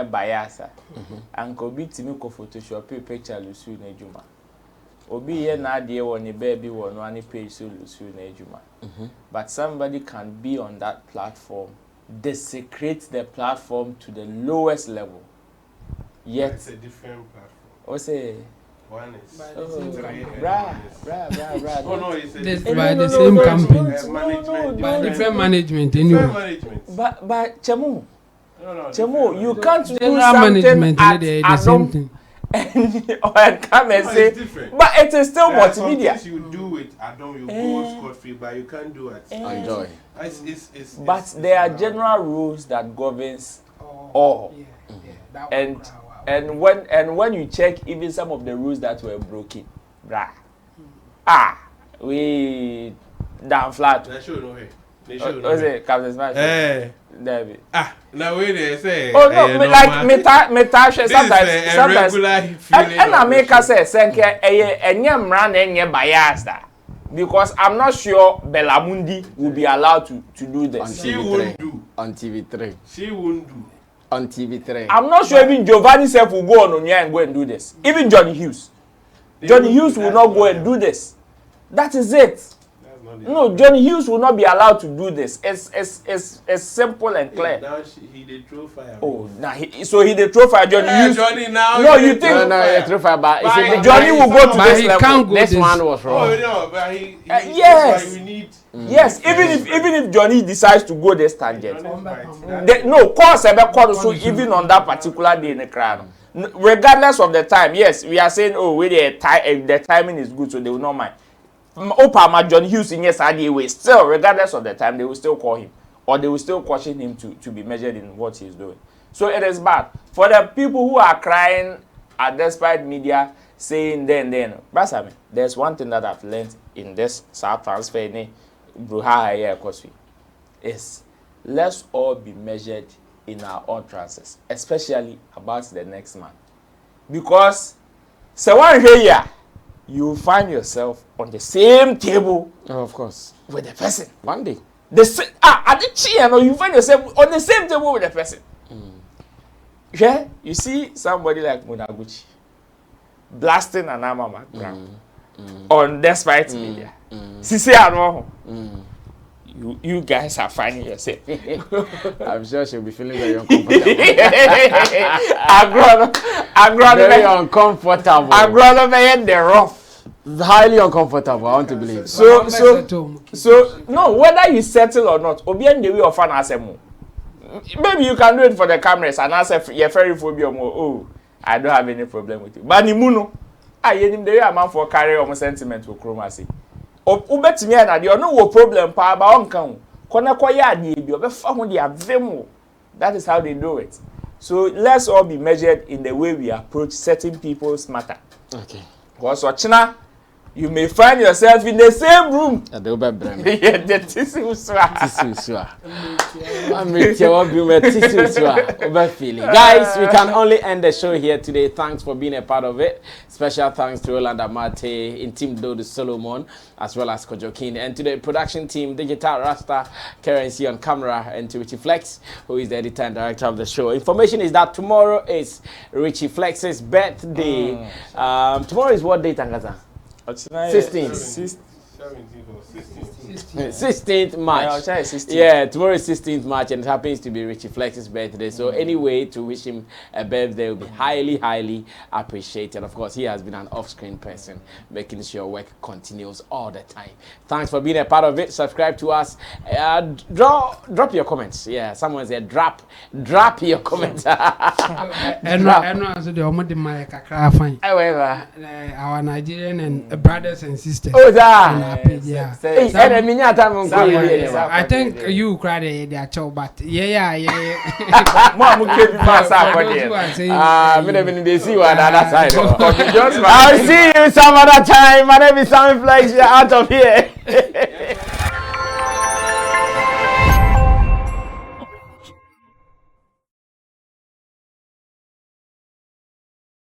bias, and could be Timiko Photoshop picture Lucy Nejuma. Obi ye na dear one baby one one page so Lucy Nejuma. But somebody can be on that platform, desecrate the platform to the lowest level. Yet it's a different platform. What's it? One is bra. Oh no, it's by the same company. By different management anyway. But Chemo, you can't do something at the same thing. And come and say, but it is still multimedia. You do it, you go scot-free, but you can't do it. Enjoy. But there are general rules that governs all. And when you check even some of the rules that were broken, Bra. We down flat. They show no way. What's it, Captain Smash? David. Now wait there say. Oh no, like me sometimes. And I make us say, senke enyem ran enye biased. Because I'm not sure Belamundi will be allowed to do this. She won't do. On TV3. She won't do. On TV3. I'm not sure even Giovanni Self will go on Onya and go and do this. Even Johnny Hughes. Johnny Hughes will not go and do this. That is it. No, Johnny Hughes will not be allowed to do this. It's simple and clear. Now he did throw fire. Oh, now so he did throw fire. Johnny Hughes. Johnny now. No, you think? No, he throw fire, but Johnny will go to this level. This one was wrong. Oh no, but he yes. We need. Yes, even if Johnny decides to go this tangent, no, cause so even on that particular day in the crowd, regardless of the time. Yes, we are saying, oh, the timing is good, so they will not mind. Opama John Hughes in yes way. Still, regardless of the time, they will still call him, or they will still caution him to be measured in what he's doing. So it is bad for the people who are crying at despite media saying then. Basami, there's one thing that I've learned in this South transfer is let's all be measured in our own transfers, especially about the next man, because so one here. You find yourself on the same table, of course, with the person. One day, at the chair, you find yourself on the same table with the person. Yeah, you see somebody like Munaguchi blasting an McBrown on despite media. Sisi Anwo, you guys are finding yourself. I'm sure she'll be feeling very uncomfortable. Very uncomfortable. Agronomy the rough. Highly uncomfortable, I want to believe. So no, whether you settle or not, obian the way of an asemo. Maybe you can do it for the cameras and answer your ferry phobia. Oh, I don't have any problem with you. But Nimuno, I am the way a man for carry on sentiment with chromacy. Ubet me and you no problem, pa ba on kan. Kona kwaya di bi obefa ho dia vemo. That is how they do it. So let's all be measured in the way we approach certain people's matter. Okay. Because Ochina, you may find yourself in the same room. Guys, we can only end the show here today. Thanks for being a part of it. Special thanks to Roland Amate, in Team Dodo Solomon, as well as Kojokin, and to the production team, Digital Rasta, Currency on camera, and to Richie Flex, who is the editor and director of the show. Information is that tomorrow is Richie Flex's birthday. Tomorrow is what date, Angaza? 16th March. Yeah, tomorrow is 16th March, and it happens to be Richie Flex's birthday. So anyway, to wish him a birthday will be highly appreciated. Of course, he has been an off-screen person, making sure work continues all the time. Thanks for being a part of it. Subscribe to us. Drop your comments. Yeah, someone said drop your comments. Our Nigerian and brothers and sisters. Oh, that. Yeah. I think you cried their child, but yeah. I'll see you some other time. My name is Sammy Flex. You're out of here.